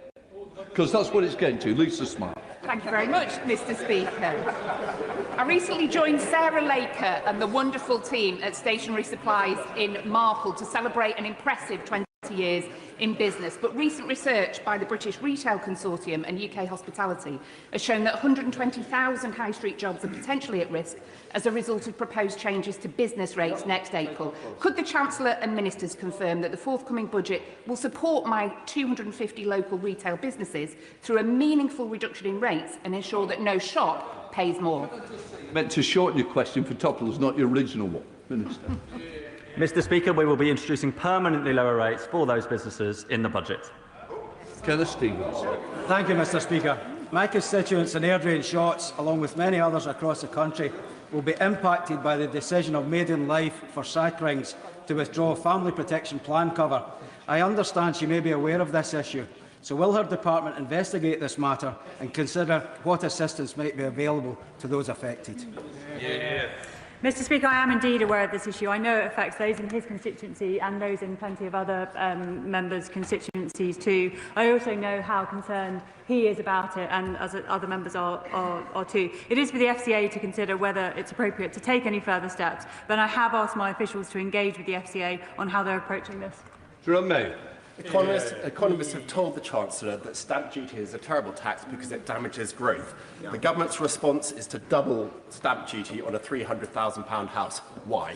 [SPEAKER 3] because that's what it's getting to. Lisa Smart.
[SPEAKER 18] Thank you very much, Mr. Speaker. I recently joined Sarah Laker and the wonderful team at Stationery Supplies in Marple to celebrate an impressive 20 years in business, but recent research by the British Retail Consortium and UK Hospitality has shown that 120,000 high street jobs are potentially at risk as a result of proposed changes to business rates next April. Could the Chancellor and Ministers confirm that the forthcoming budget will support my 250 local retail businesses through a meaningful reduction in rates and ensure that no shop pays more?
[SPEAKER 3] I meant to shorten your question for Topples, not your original one, Minister.
[SPEAKER 9] Mr. Speaker, we will be introducing permanently lower rates for those businesses in the budget.
[SPEAKER 3] Kenneth Stevens.
[SPEAKER 19] Thank you, Mr. Speaker. My constituents in Airdrie and Shotts, along with many others across the country, will be impacted by the decision of Maiden Life for Sackrings to withdraw family protection plan cover. I understand she may be aware of this issue. So will her department investigate this matter and consider what assistance might be available to those affected?
[SPEAKER 10] Mr. Speaker, I am indeed aware of this issue. I know it affects those in his constituency and those in plenty of other members' constituencies too. I also know how concerned he is about it, and as other members are too. It is for the FCA to consider whether it's appropriate to take any further steps, but I have asked my officials to engage with the FCA on how they're approaching this.
[SPEAKER 3] Jerome May.
[SPEAKER 20] Economists have told the Chancellor that stamp duty is a terrible tax because it damages growth. The government's response is to double stamp duty on a £300,000 house. Why?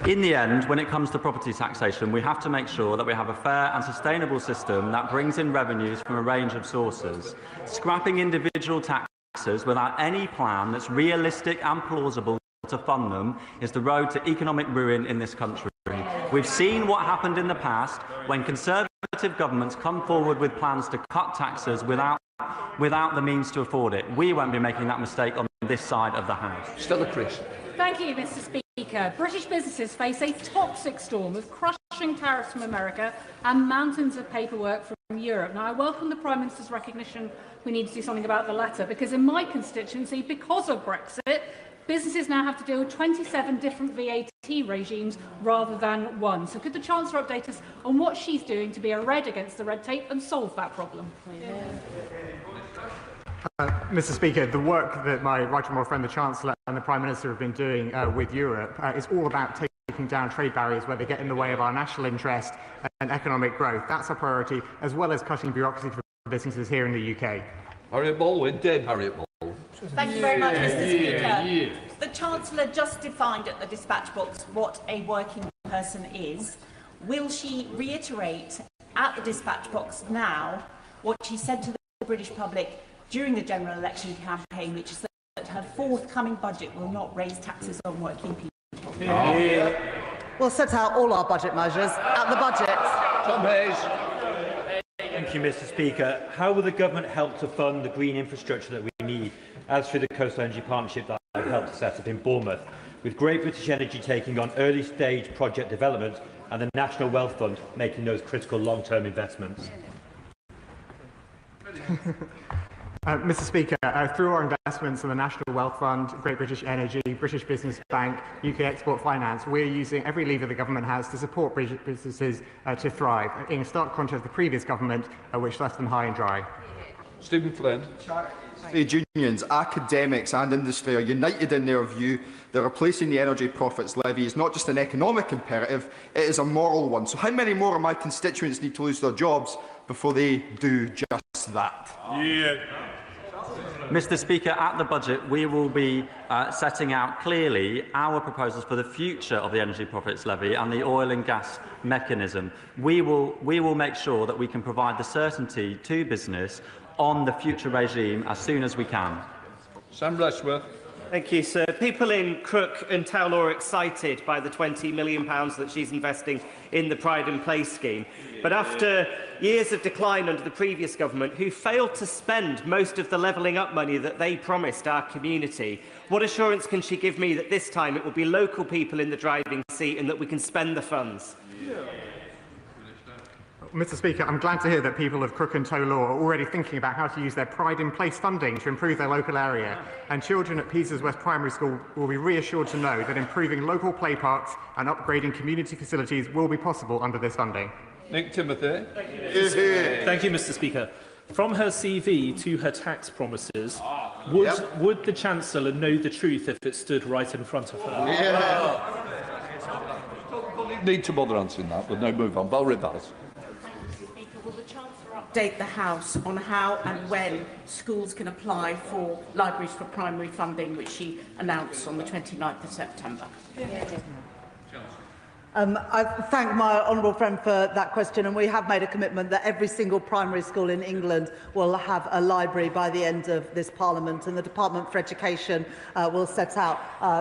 [SPEAKER 9] In the end, when it comes to property taxation, we have to make sure that we have a fair and sustainable system that brings in revenues from a range of sources. Scrapping individual taxes without any plan that's realistic and plausible to fund them is the road to economic ruin in this country. We've seen what happened in the past when Conservative governments come forward with plans to cut taxes without the means to afford it. We won't be making that mistake on this side of the House.
[SPEAKER 3] Stella Chris.
[SPEAKER 21] Thank you, Mr. Speaker. British businesses face a toxic storm of crushing tariffs from America and mountains of paperwork from Europe. Now, I welcome the Prime Minister's recognition we need to do something about the latter, because in my constituency, because of Brexit, businesses now have to deal with 27 different VAT regimes rather than one. So could the Chancellor update us on what she's doing to be a red against the red tape and solve that problem?
[SPEAKER 23] Mr. Speaker, the work that my right honourable friend, the Chancellor and the Prime Minister have been doing with Europe is all about taking down trade barriers where they get in the way of our national interest and economic growth. That's our priority, as well as cutting bureaucracy for businesses here in the UK.
[SPEAKER 3] Harriet Baldwin, Dame Harriet Baldwin.
[SPEAKER 4] Thank you very much, Mr. Speaker. The Chancellor just defined at the dispatch box what a working person is. Will she reiterate at the dispatch box now what she said to the British public during the general election campaign, which is that her forthcoming budget will not raise taxes on working people?
[SPEAKER 1] We'll set out all our budget measures at the budget.
[SPEAKER 3] Tom Hayes.
[SPEAKER 5] Thank you, Mr. Speaker. How will the government help to fund the green infrastructure that we need, as through the Coastal Energy Partnership that I've helped to set up in Bournemouth, with Great British Energy taking on early-stage project development and the National Wealth Fund making those critical long-term investments?
[SPEAKER 23] Mr. Speaker, through our investments in the National Wealth Fund, Great British Energy, British Business Bank, UK Export Finance, we're using every lever the government has to support British businesses to thrive, in stark contrast to the previous government, which left them high and dry.
[SPEAKER 3] Stephen Flynn.
[SPEAKER 7] Trade unions, academics and industry are united in their view that replacing the energy profits levy is not just an economic imperative, it is a moral one. So how many more of my constituents need to lose their jobs before they do just that?
[SPEAKER 9] Mr. Speaker, at the budget, we will be setting out clearly our proposals for the future of the energy profits levy and the oil and gas mechanism. We will make sure that we can provide the certainty to business on the future regime as soon as we can.
[SPEAKER 3] Sam Rushworth.
[SPEAKER 8] Thank you, sir. People in Crook and Town are excited by the £20 million that she's investing in the Pride and Place scheme. But after years of decline under the previous government, who failed to spend most of the levelling up money that they promised our community, what assurance can she give me that this time it will be local people in the driving seat and that we can spend the funds?
[SPEAKER 23] Mr. Speaker, I'm glad to hear that people of Crook and Law are already thinking about how to use their Pride in Place funding to improve their local area. And children at Peasers West Primary School will be reassured to know that improving local play parks and upgrading community facilities will be possible under this funding.
[SPEAKER 3] Nick Timothy.
[SPEAKER 22] Thank you, Mr. Speaker. From her CV to her tax promises, would the Chancellor know the truth if it stood right in front of her?
[SPEAKER 3] Need to bother answering that, but no, move on. Val Rivers.
[SPEAKER 4] Will the Chancellor update the House on how and when schools can apply for libraries for primary funding, which she announced on the 29th of September?
[SPEAKER 1] I thank my honourable friend for that question, and we have made a commitment that every single primary school in England will have a library by the end of this Parliament, and the Department for Education will set out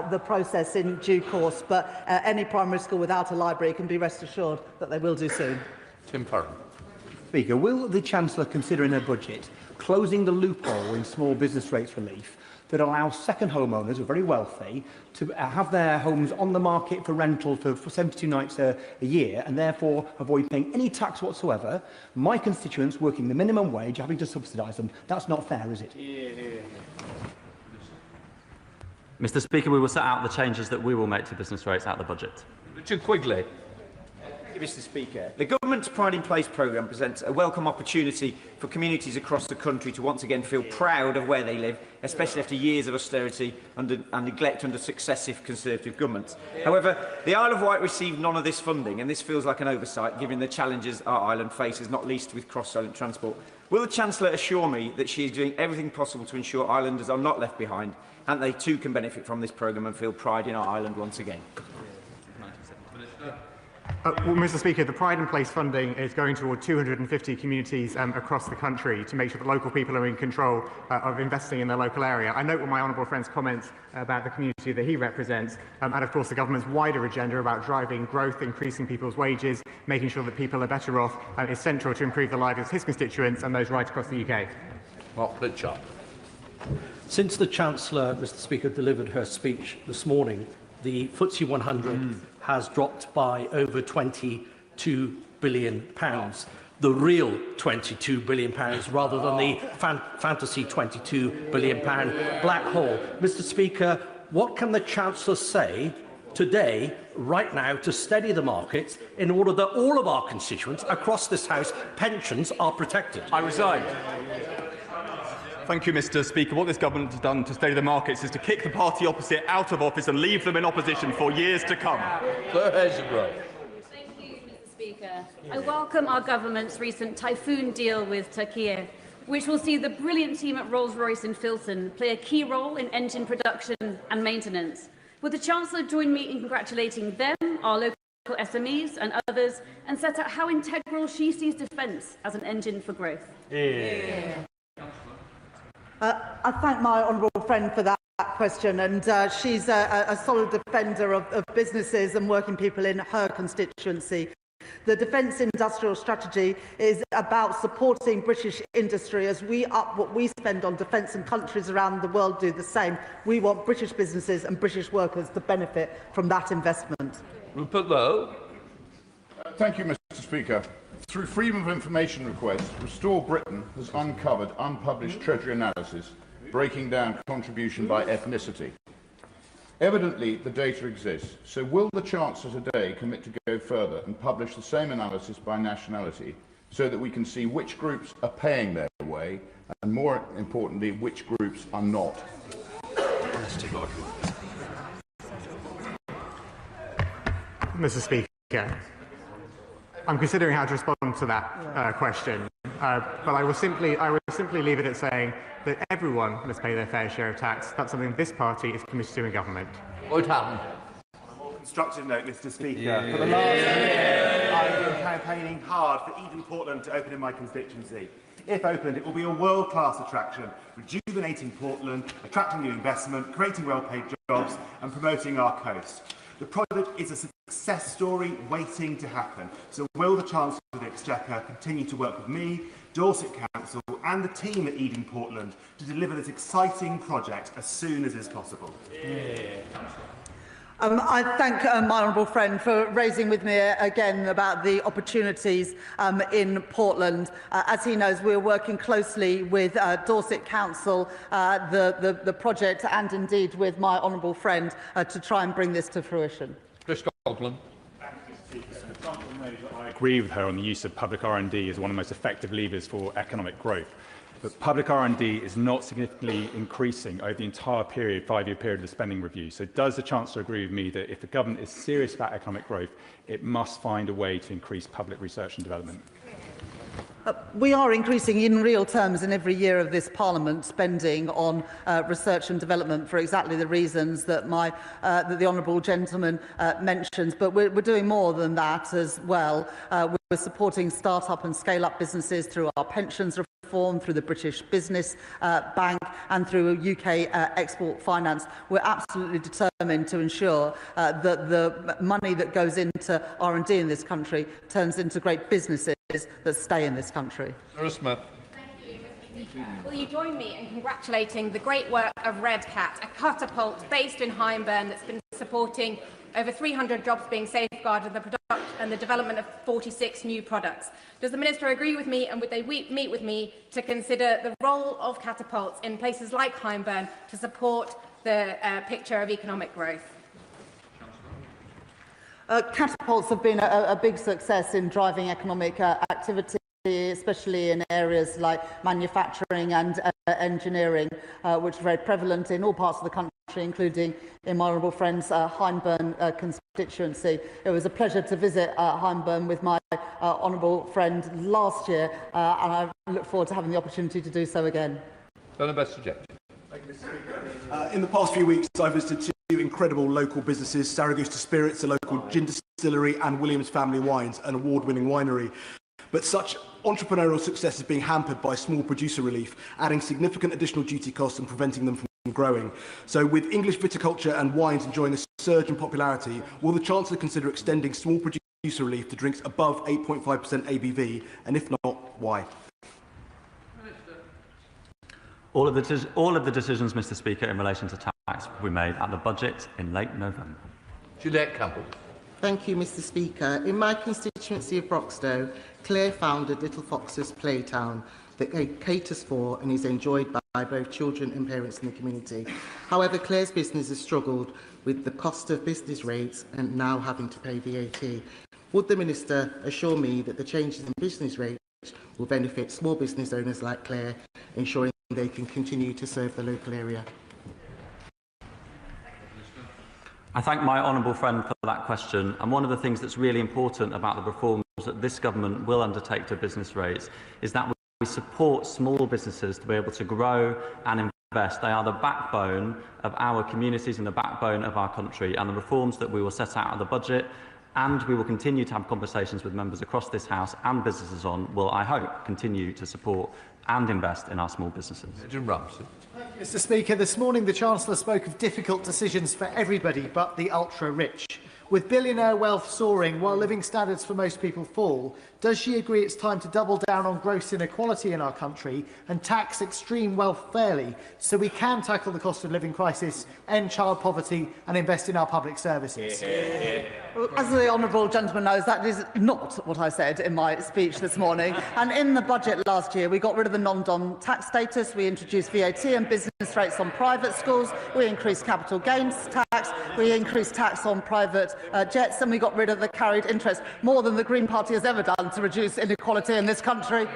[SPEAKER 1] the process in due course. But any primary school without a library can be rest assured that they will do soon.
[SPEAKER 3] Tim Farron.
[SPEAKER 24] Speaker, will the Chancellor consider in her budget closing the loophole in small business rates relief that allows second homeowners who are very wealthy to have their homes on the market for rental for 72 nights a year and therefore avoid paying any tax whatsoever? My constituents working the minimum wage having to subsidise them. That's not fair, is it?
[SPEAKER 9] Mr. Speaker, we will set out the changes that we will make to business rates at the budget.
[SPEAKER 3] Richard Quigley.
[SPEAKER 27] Mr. Speaker, the government's Pride in Place programme presents a welcome opportunity for communities across the country to once again feel proud of where they live, especially after years of austerity and neglect under successive Conservative governments. However, the Isle of Wight received none of this funding, and this feels like an oversight given the challenges our island faces, not least with cross-island transport. Will the Chancellor assure me that she is doing everything possible to ensure islanders are not left behind and they too can benefit from this programme and feel pride in our island once again?
[SPEAKER 23] Well, Mr. Speaker, the Pride in Place funding is going toward 250 communities across the country to make sure that local people are in control of investing in their local area. I note what my honourable friend's comments about the community that he represents, and of course the government's wider agenda about driving growth, increasing people's wages, making sure that people are better off, is central to improve the lives of his constituents and those right across the UK.
[SPEAKER 3] Mark Pritchard.
[SPEAKER 28] Since the Chancellor, Mr. Speaker, delivered her speech this morning, the FTSE 100 has dropped by over £22 billion. The real £22 billion rather than the fantasy £22 billion black hole. Mr. Speaker, what can the Chancellor say today, right now, to steady the markets in order that all of our constituents across this House pensions are protected? I resign.
[SPEAKER 2] Thank you, Mr. Speaker. What this government has done to steady the markets is to kick the party opposite out of office and leave them in opposition for years to come.
[SPEAKER 6] Speaker, I welcome our government's recent typhoon deal with Turkey, which will see the brilliant team at Rolls-Royce in Filton play a key role in engine production and maintenance. Would the Chancellor join me in congratulating them, our local SMEs and others, and set out how integral she sees defence as an engine for growth?
[SPEAKER 1] I thank my honourable friend for that question, and she's a solid defender of businesses and working people in her constituency. The Defence Industrial Strategy is about supporting British industry as we up what we spend on defence, and countries around the world do the same. We want British businesses and British workers to benefit from that investment.
[SPEAKER 3] Rupert Lowe.
[SPEAKER 11] Thank you, Mr. Speaker. Through Freedom of Information requests, Restore Britain has uncovered unpublished Treasury analysis breaking down contribution by ethnicity. Evidently, the data exists, so will the Chancellor today commit to go further and publish the same analysis by nationality so that we can see which groups are paying their way and, more importantly, which groups are not?
[SPEAKER 23] Mr. Speaker, I'm considering how to respond to that question, but I will simply leave it at saying that everyone must pay their fair share of tax. That's something this party is committed to in government.
[SPEAKER 11] What happened?
[SPEAKER 12] Constructive note, Mr. Speaker. For the last year, I've been campaigning hard for Eden Portland to open in my constituency. If opened, it will be a world-class attraction, rejuvenating Portland, attracting new investment, creating well-paid jobs and promoting our coast. The project is a success story waiting to happen. So will the Chancellor of the Exchequer continue to work with me, Dorset Council and the team at Eden Portland to deliver this exciting project as soon as is possible?
[SPEAKER 1] I thank my honourable friend for raising with me again about the opportunities in Portland. As he knows, we're working closely with Dorset Council, the project, and indeed with my honourable friend to try and bring this to fruition.
[SPEAKER 3] Chris Coughlin.
[SPEAKER 23] I agree with her on the use of public R&D as one of the most effective levers for economic growth. But public R&D is not significantly increasing over the entire period, 5-year period of the spending review. So does the Chancellor agree with me that if the government is serious about economic growth, it must find a way to increase public research and development?
[SPEAKER 1] We are increasing in real terms in every year of this Parliament spending on research and development for exactly the reasons that that the honourable gentleman mentions. But we're doing more than that as well. We're supporting start-up and scale-up businesses through our pensions reform, through the British Business Bank and through UK export finance. We're absolutely determined to ensure that the money that goes into R&D in this country turns into great businesses that stay in this country.
[SPEAKER 3] Smith.
[SPEAKER 18] Will you join me in congratulating the great work of Red Cat, a catapult based in Hyndburn that's been supporting over 300 jobs being safeguarded in the production and the development of 46 new products. Does the Minister agree with me, and would they meet with me to consider the role of catapults in places like Hyndburn to support the picture of economic growth?
[SPEAKER 1] Catapults have been a big success in driving economic activity, especially in areas like manufacturing and engineering, which are very prevalent in all parts of the country, including in my honourable friend's Hyndburn constituency. It was a pleasure to visit Hyndburn with my honourable friend last year, and I look forward to having the opportunity to do so again.
[SPEAKER 3] In
[SPEAKER 13] the past few weeks, I've visited two incredible local businesses, Saragosta Spirits, a local gin distillery, and Williams Family Wines, an award-winning winery. But such entrepreneurial success is being hampered by small producer relief, adding significant additional duty costs and preventing them from growing. So with English viticulture and wines enjoying a surge in popularity, will the Chancellor consider extending small producer relief to drinks above 8.5% ABV, and if not, why?
[SPEAKER 9] All of the decisions, Mr. Speaker, in relation to tax will be made at the budget in late November.
[SPEAKER 3] Juliette Campbell.
[SPEAKER 14] Thank you, Mr. Speaker. In my constituency of Broxtowe, Claire founded Little Foxes Playtown that caters for and is enjoyed by both children and parents in the community. However, Clare's business has struggled with the cost of business rates and now having to pay VAT. Would the Minister assure me that the changes in business rates will benefit small business owners like Clare, ensuring they can continue to serve the local area?
[SPEAKER 9] I thank my honourable friend for that question. And one of the things that's really important about the reforms that this government will undertake to business rates is that we support small businesses to be able to grow and invest. They are the backbone of our communities and the backbone of our country. And the reforms that we will set out of the budget, and we will continue to have conversations with members across this House and businesses on, will, I hope, continue to support and invest in our small businesses.
[SPEAKER 10] Mr. Speaker, this morning the Chancellor spoke of difficult decisions for everybody but the ultra-rich. With billionaire wealth soaring while living standards for most people fall, does she agree it's time to double down on gross inequality in our country and tax extreme wealth fairly so we can tackle the cost of living crisis, end child poverty and invest in our public services?
[SPEAKER 1] Well, as the honourable gentleman knows, that is not what I said in my speech this morning. And in the budget last year, we got rid of the non-dom tax status, we introduced VAT and business rates on private schools, we increased capital gains tax, we increased tax on private jets, and we got rid of the carried interest, more than the Green Party has ever done to reduce inequality in this country.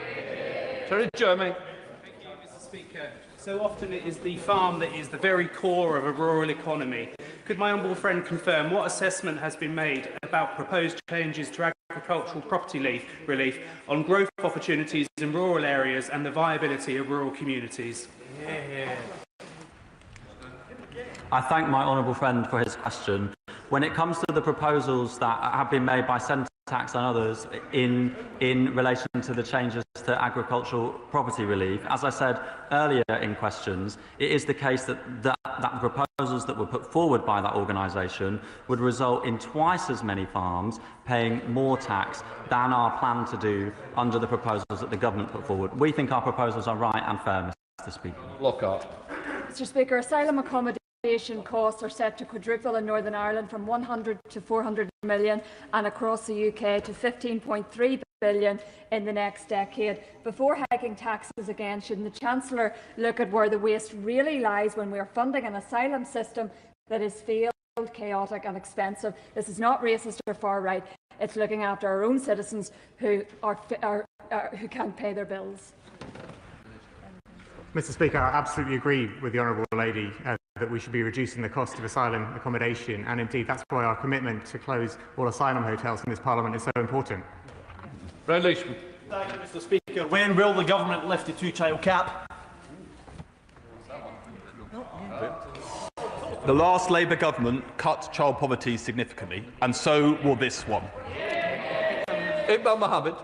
[SPEAKER 3] Sorry, Jeremy.
[SPEAKER 15] Thank you, Mr. Speaker. So often it is the farm that is the very core of a rural economy. Could my honourable friend confirm what assessment has been made about proposed changes to agricultural property relief on growth opportunities in rural areas and the viability of rural communities?
[SPEAKER 9] I thank my honourable friend for his question. When it comes to the proposals that have been made by Centre Tax and others in relation to the changes to agricultural property relief, as I said earlier in questions, it is the case that the proposals that were put forward by that organisation would result in twice as many farms paying more tax than are planned to do under the proposals that the government put forward. We think our proposals are right and fair, Mr. Speaker.
[SPEAKER 3] Lockhart.
[SPEAKER 16] Mr. Speaker, asylum accommodation costs are set to quadruple in Northern Ireland from 100 to 400 million and across the UK to 15.3 billion in the next decade. Before hiking taxes again, shouldn't the Chancellor look at where the waste really lies when we are funding an asylum system that is failed, chaotic and expensive? This is not racist or far right. It's looking after our own citizens who can't pay their bills.
[SPEAKER 23] Mr. Speaker, I absolutely agree with the Honourable Lady that we should be reducing the cost of asylum accommodation, and indeed that's why our commitment to close all asylum hotels in this Parliament is so important.
[SPEAKER 3] Brad Leishman.
[SPEAKER 28] Thank you, Mr. Speaker. When will the government lift the two-child cap?
[SPEAKER 2] The last Labour government cut child poverty significantly, and so will this one.
[SPEAKER 3] Iqbal Mohammed.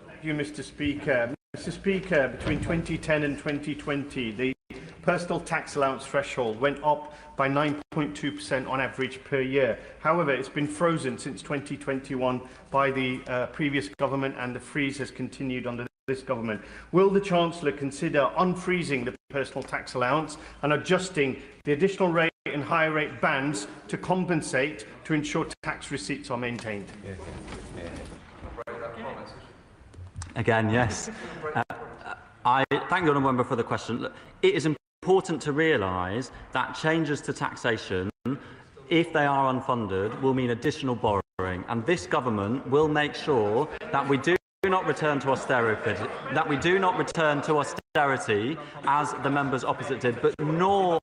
[SPEAKER 17] Thank you, Mr. Speaker. Mr. Speaker, between 2010 and 2020, the personal tax allowance threshold went up by 9.2% on average per year. However, it's been frozen since 2021 by the previous government, and the freeze has continued under this government. Will the Chancellor consider unfreezing the personal tax allowance and adjusting the additional rate and higher rate bands to compensate to ensure tax receipts are maintained?
[SPEAKER 9] Again, yes. I thank the honourable member for the question. It is important to realise that changes to taxation, if they are unfunded, will mean additional borrowing, and this government will make sure that we do not return to austerity, as the members opposite did, but nor,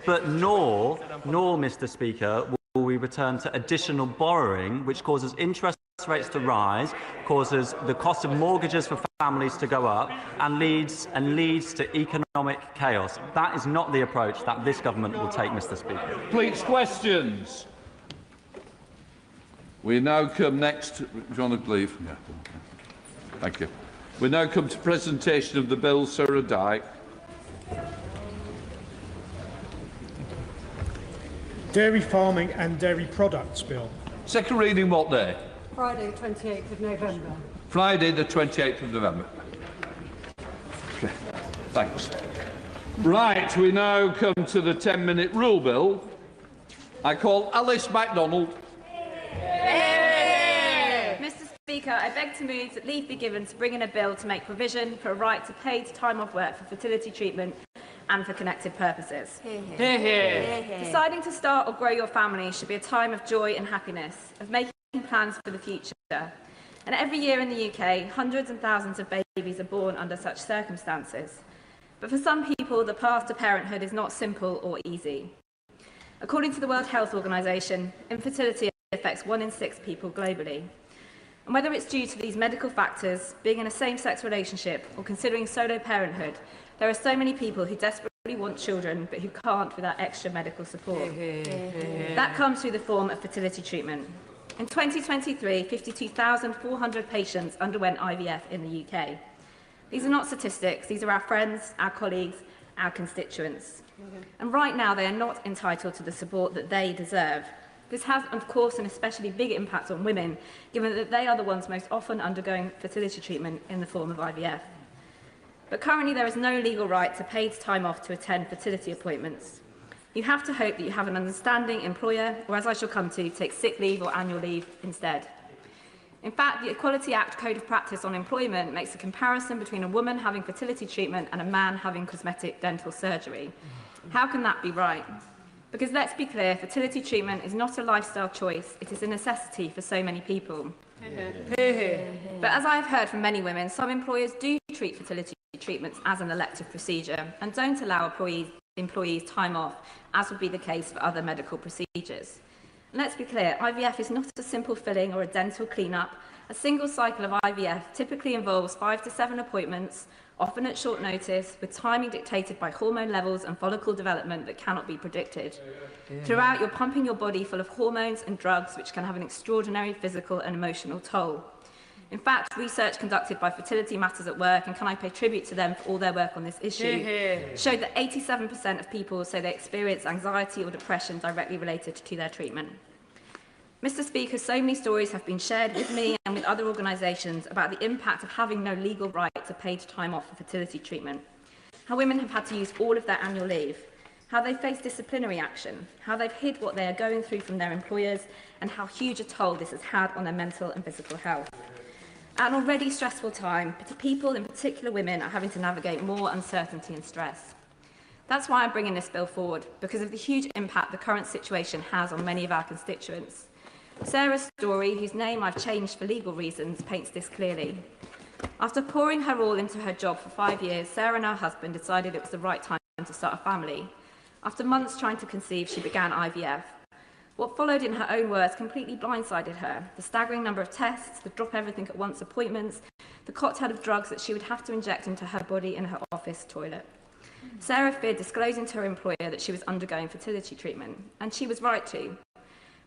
[SPEAKER 9] Mr. Speaker, will we return to additional borrowing, which causes interest rates to rise, causes the cost of mortgages for families to go up, and leads to economic chaos. That is not the approach that this government will take, Mr. Speaker.
[SPEAKER 3] Please, questions. We now come next. Do you want to leave? Yeah. Thank you. We now come to presentation of the bill. Sarah Dyke.
[SPEAKER 19] Dairy Farming and Dairy Products Bill.
[SPEAKER 3] Second reading what day?
[SPEAKER 21] Friday, 28th of November.
[SPEAKER 3] Friday, the 28th of November. Okay. Thanks. Right, we now come to the 10-minute rule bill. I call Alice MacDonald.
[SPEAKER 4] Mr. Speaker, I beg to move that leave be given to bring in a bill to make provision for a right to paid time off work for fertility treatment
[SPEAKER 5] and for connected purposes.
[SPEAKER 7] Hear, hear.
[SPEAKER 5] Deciding to start or grow your family should be a time of joy and happiness, of making plans for the future. And every year in the UK, hundreds and thousands of babies are born under such circumstances. But for some people, the path to parenthood is not simple or easy. According to the World Health Organization, infertility affects 1 in 6 people globally. And whether it's due to these medical factors, being in a same-sex relationship, or considering solo parenthood, there are so many people who desperately want children but who can't without extra medical support. That comes through the form of fertility treatment. In 2023, 52,400 patients underwent IVF in the UK. These are not statistics, these are our friends, our colleagues, our constituents. And right now, they are not entitled to the support that they deserve. This has, of course, an especially big impact on women, given that they are the ones most often undergoing fertility treatment in the form of IVF. But currently, there is no legal right to paid time off to attend fertility appointments. You have to hope that you have an understanding employer, or as I shall come to, take sick leave or annual leave instead. In fact, the Equality Act Code of Practice on Employment makes a comparison between a woman having fertility treatment and a man having cosmetic dental surgery. How can that be right? Because let's be clear, fertility treatment is not a lifestyle choice, it is a necessity for so many people. But as I have heard from many women, some employers do treat fertility treatments as an elective procedure and don't allow employees time off, as would be the case for other medical procedures. And let's be clear, IVF is not a simple filling or a dental clean-up. A single cycle of IVF typically involves 5 to 7 appointments, often at short notice, with timing dictated by hormone levels and follicle development that cannot be predicted. Throughout, you're pumping your body full of hormones and drugs which can have an extraordinary physical and emotional toll. In fact, research conducted by Fertility Matters at Work, and can I pay tribute to them for all their work on this issue, showed that 87% of people say they experience anxiety or depression directly related to their treatment. Mr. Speaker, so many stories have been shared with me and with other organisations about the impact of having no legal right to paid time off for fertility treatment, how women have had to use all of their annual leave, how they face disciplinary action, how they've hid what they are going through from their employers, and how huge a toll this has had on their mental and physical health. At an already stressful time, people, in particular women, are having to navigate more uncertainty and stress. That's why I'm bringing this bill forward, because of the huge impact the current situation has on many of our constituents. Sarah's story, whose name I've changed for legal reasons, paints this clearly. After pouring her all into her job for 5 years, Sarah and her husband decided it was the right time to start a family. After months trying to conceive, she began IVF. What followed, in her own words, completely blindsided her. The staggering number of tests, the drop-everything-at-once appointments, the cocktail of drugs that she would have to inject into her body in her office toilet. Sarah feared disclosing to her employer that she was undergoing fertility treatment, and she was right to,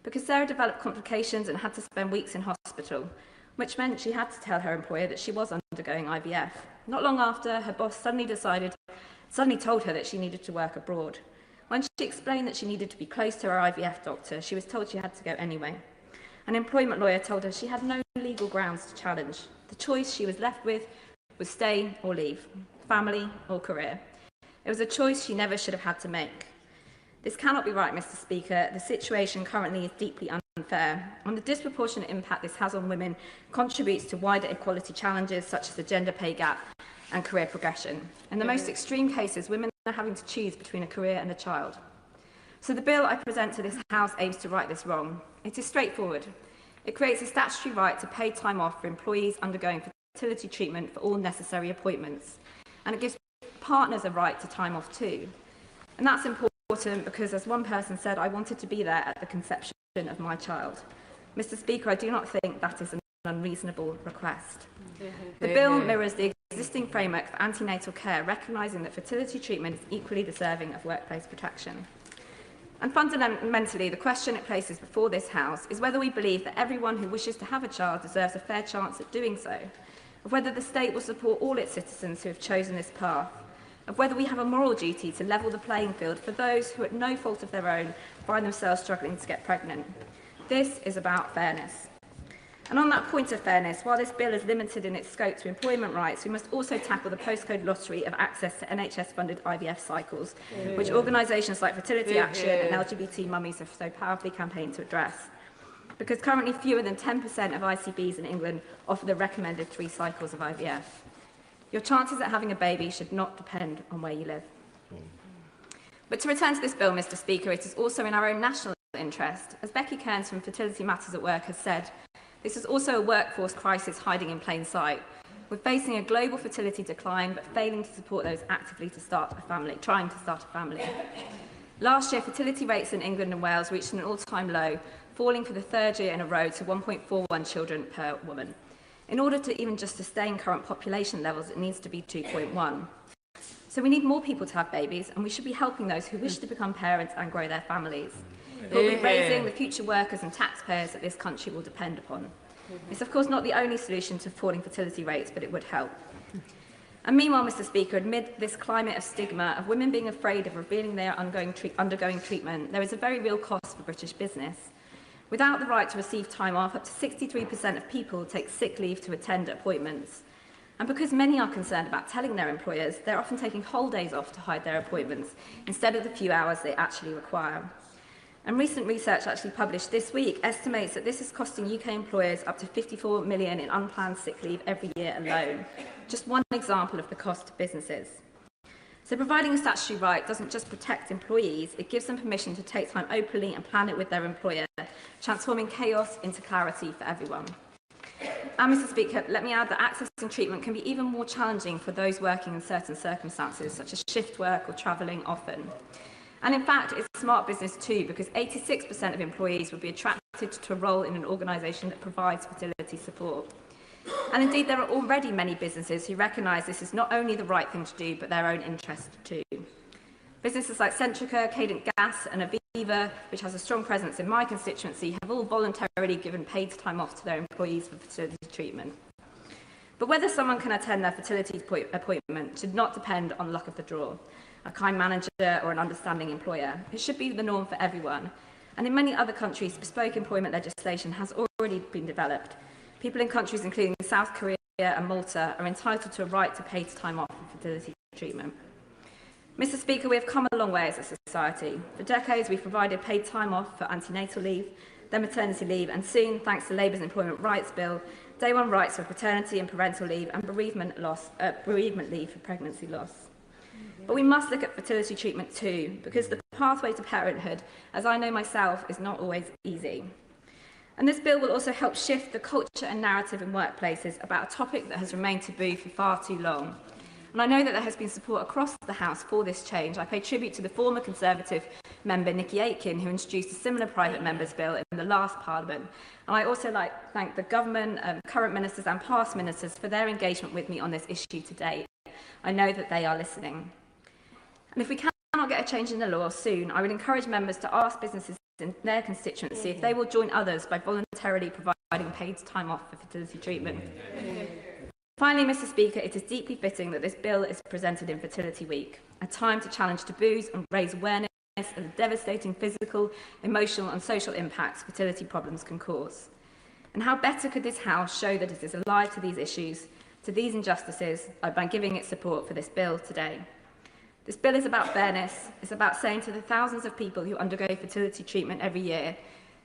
[SPEAKER 5] because Sarah developed complications and had to spend weeks in hospital, which meant she had to tell her employer that she was undergoing IVF. Not long after, her boss suddenly told her that she needed to work abroad. When she explained that she needed to be close to her IVF doctor, she was told she had to go anyway. An employment lawyer told her she had no legal grounds to challenge. The choice she was left with was stay or leave, family or career. It was a choice she never should have had to make. This cannot be right, Mr. Speaker. The situation currently is deeply unfair, and the disproportionate impact this has on women contributes to wider equality challenges such as the gender pay gap and career progression. In the most extreme cases, women are having to choose between a career and a child. So the bill I present to this House aims to right this wrong. It is straightforward. It creates a statutory right to paid time off for employees undergoing fertility treatment for all necessary appointments, and it gives partners a right to time off too. And that's important because, as one person said, I wanted to be there at the conception of my child. Mr. Speaker, I do not think that is an unreasonable request. The bill mirrors the existing framework for antenatal care, recognising that fertility treatment is equally deserving of workplace protection. And fundamentally, the question it places before this House is whether we believe that everyone who wishes to have a child deserves a fair chance at doing so, of whether the state will support all its citizens who have chosen this path, of whether we have a moral duty to level the playing field for those who, at no fault of their own, find themselves struggling to get pregnant. This is about fairness. And on that point of fairness, while this bill is limited in its scope to employment rights, we must also tackle the postcode lottery of access to NHS-funded IVF cycles, which organisations like Fertility Action and LGBT Mummies have so powerfully campaigned to address. Because currently fewer than 10% of ICBs in England offer the recommended 3 cycles of IVF. Your chances at having a baby should not depend on where you live. But to return to this bill, Mr Speaker, it is also in our own national interest. As Becky Kearns from Fertility Matters at Work has said, this is also a workforce crisis hiding in plain sight. We're facing a global fertility decline, but failing to support those actively trying to start a family. Last year, fertility rates in England and Wales reached an all-time low, falling for the third year in a row to 1.41 children per woman. In order to even just sustain current population levels, it needs to be 2.1. So we need more people to have babies, and we should be helping those who wish to become parents and grow their families. We'll be raising the future workers and taxpayers that this country will depend upon. It's of course not the only solution to falling fertility rates, but it would help. And meanwhile, Mr Speaker, amid this climate of stigma, of women being afraid of revealing they are undergoing treatment, there is a very real cost for British business. Without the right to receive time off, up to 63% of people take sick leave to attend appointments. And because many are concerned about telling their employers, they're often taking whole days off to hide their appointments, instead of the few hours they actually require. And recent research actually published this week estimates that this is costing UK employers up to £54 million in unplanned sick leave every year alone. Just one example of the cost to businesses. So providing a statutory right doesn't just protect employees, it gives them permission to take time openly and plan it with their employer, transforming chaos into clarity for everyone. And Mr Speaker, let me add that accessing treatment can be even more challenging for those working in certain circumstances, such as shift work or travelling often. And in fact, it's smart business too, because 86% of employees would be attracted to a role in an organisation that provides fertility support. And indeed, there are already many businesses who recognise this is not only the right thing to do, but their own interest too. Businesses like Centrica, Cadent Gas and Aviva, which has a strong presence in my constituency, have all voluntarily given paid time off to their employees for fertility treatment. But whether someone can attend their fertility appointment should not depend on the luck of the draw, a kind manager or an understanding employer. It should be the norm for everyone. And in many other countries, bespoke employment legislation has already been developed. People in countries including South Korea and Malta are entitled to a right to paid time off for fertility treatment. Mr Speaker, we have come a long way as a society. For decades, we've provided paid time off for antenatal leave, then maternity leave, and soon, thanks to Labour's Employment Rights Bill, day one rights for paternity and parental leave and bereavement leave for pregnancy loss. But we must look at fertility treatment too, because the pathway to parenthood, as I know myself, is not always easy. And this bill will also help shift the culture and narrative in workplaces about a topic that has remained taboo for far too long. And I know that there has been support across the House for this change. I pay tribute to the former Conservative member Nikki Aitken, who introduced a similar private member's bill in the last Parliament. And I also like to thank the government, current ministers and past ministers for their engagement with me on this issue today. I know that they are listening. And if we cannot get a change in the law soon, I would encourage members to ask businesses in their constituency if they will join others by voluntarily providing paid time off for fertility treatment. Finally, Mr Speaker, it is deeply fitting that this bill is presented in Fertility Week, a time to challenge taboos and raise awareness of the devastating physical, emotional and social impacts fertility problems can cause. And how better could this House show that it is alive to these issues, to these injustices, by giving its support for this bill today. This bill is about fairness. It's about saying to the thousands of people who undergo fertility treatment every year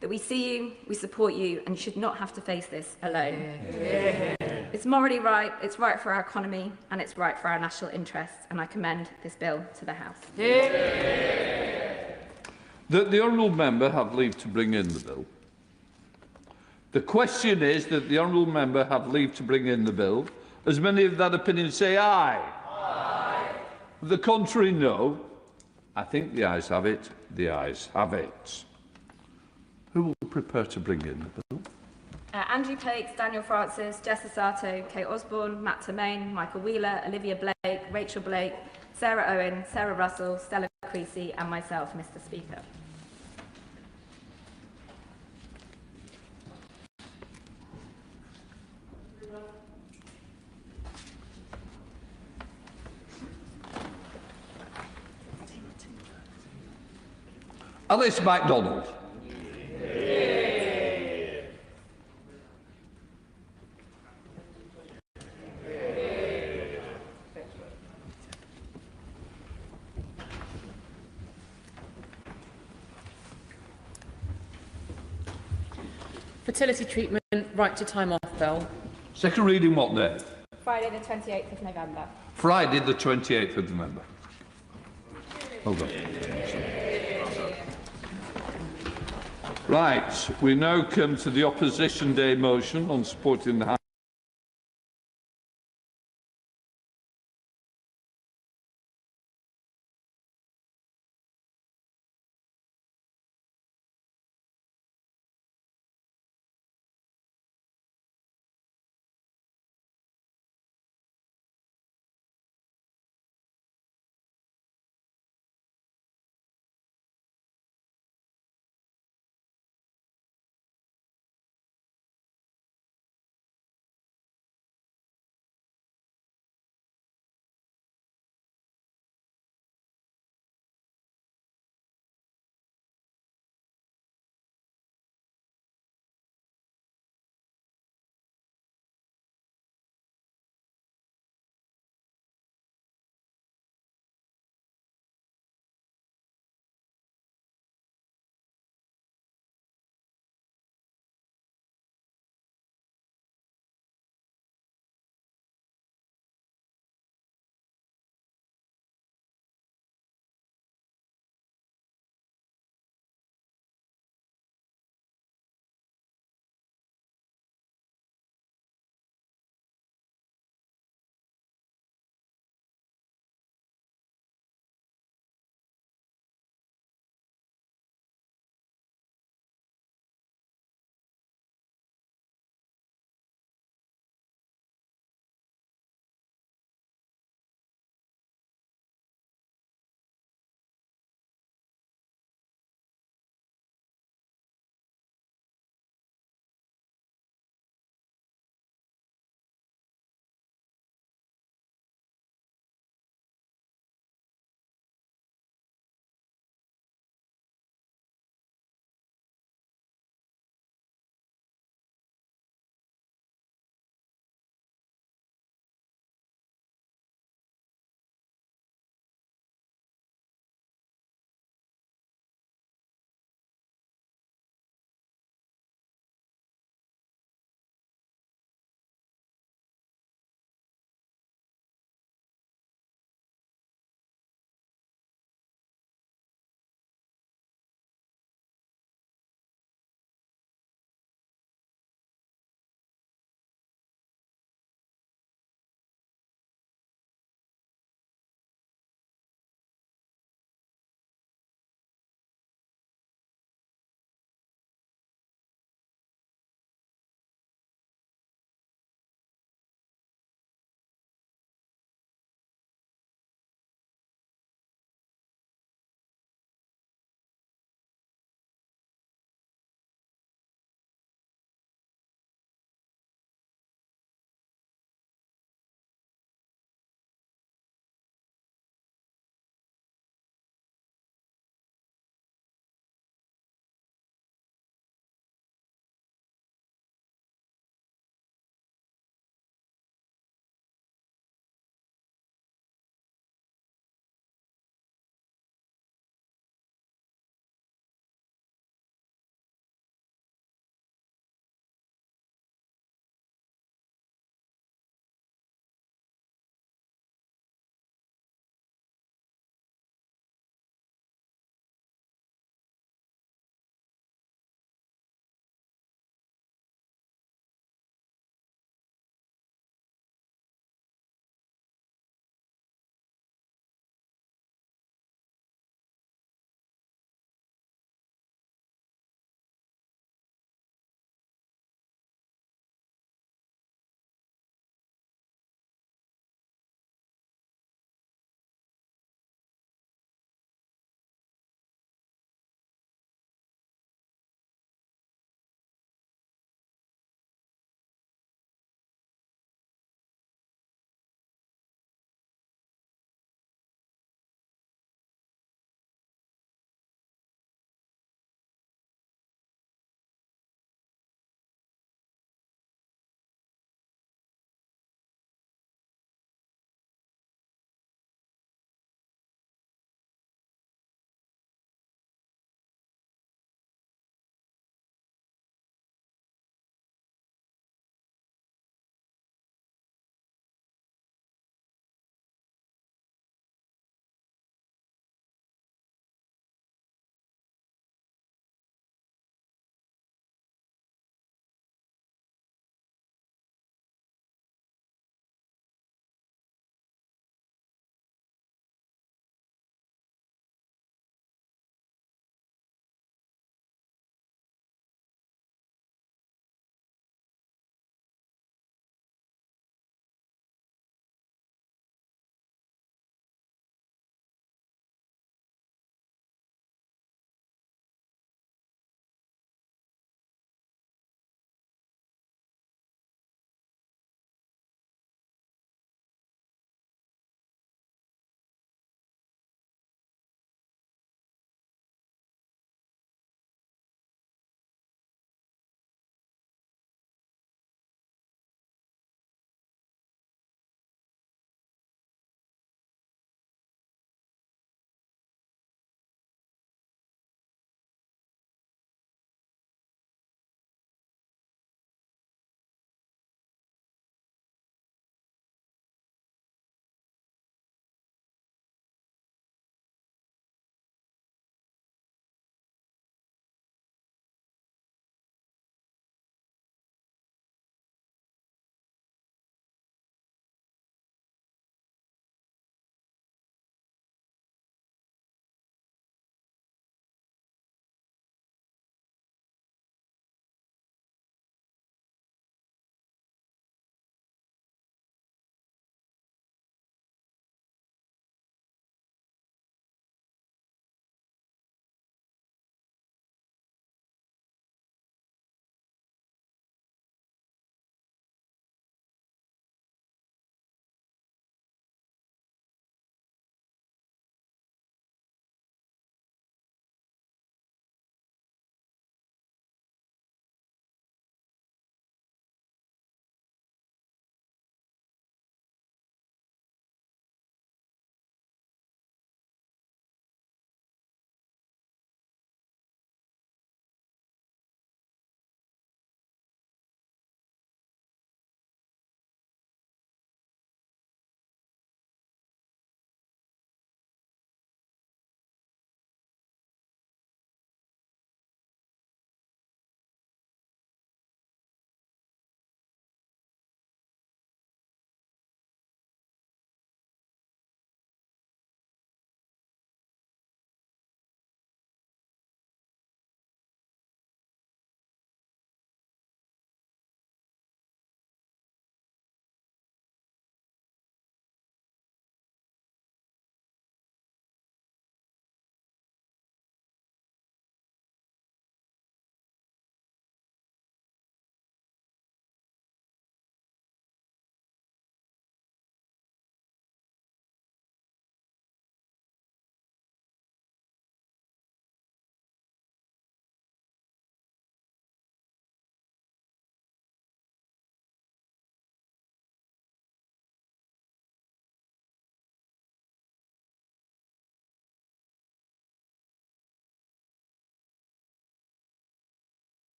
[SPEAKER 5] that we see you, we support you, and you should not have to face this alone. Yeah. It's morally right, it's right for our economy, and it's right for our national interests, and I commend this bill to the House.
[SPEAKER 3] Yeah. The honourable member have leave to bring in the bill. The question is that the honourable member have leave to bring in the bill. As many of that opinion say aye. Aye. The contrary, no. I think the ayes have it. The ayes have it. Who will prepare to bring in the bill?
[SPEAKER 5] Andrew Pakes, Daniel Francis, Jess Asato, Kate Osborne, Matt Termaine, Michael Wheeler, Olivia Blake, Rachel Blake, Sarah Owen, Sarah Russell, Stella Creasy and myself, Mr Speaker.
[SPEAKER 3] Alice MacDonald.
[SPEAKER 7] Fertility treatment, right to time off bill.
[SPEAKER 3] Second reading what day?
[SPEAKER 5] Friday the 28th of November.
[SPEAKER 3] Friday the 28th of November. Hold on. Right, we now come to the Opposition Day motion on supporting the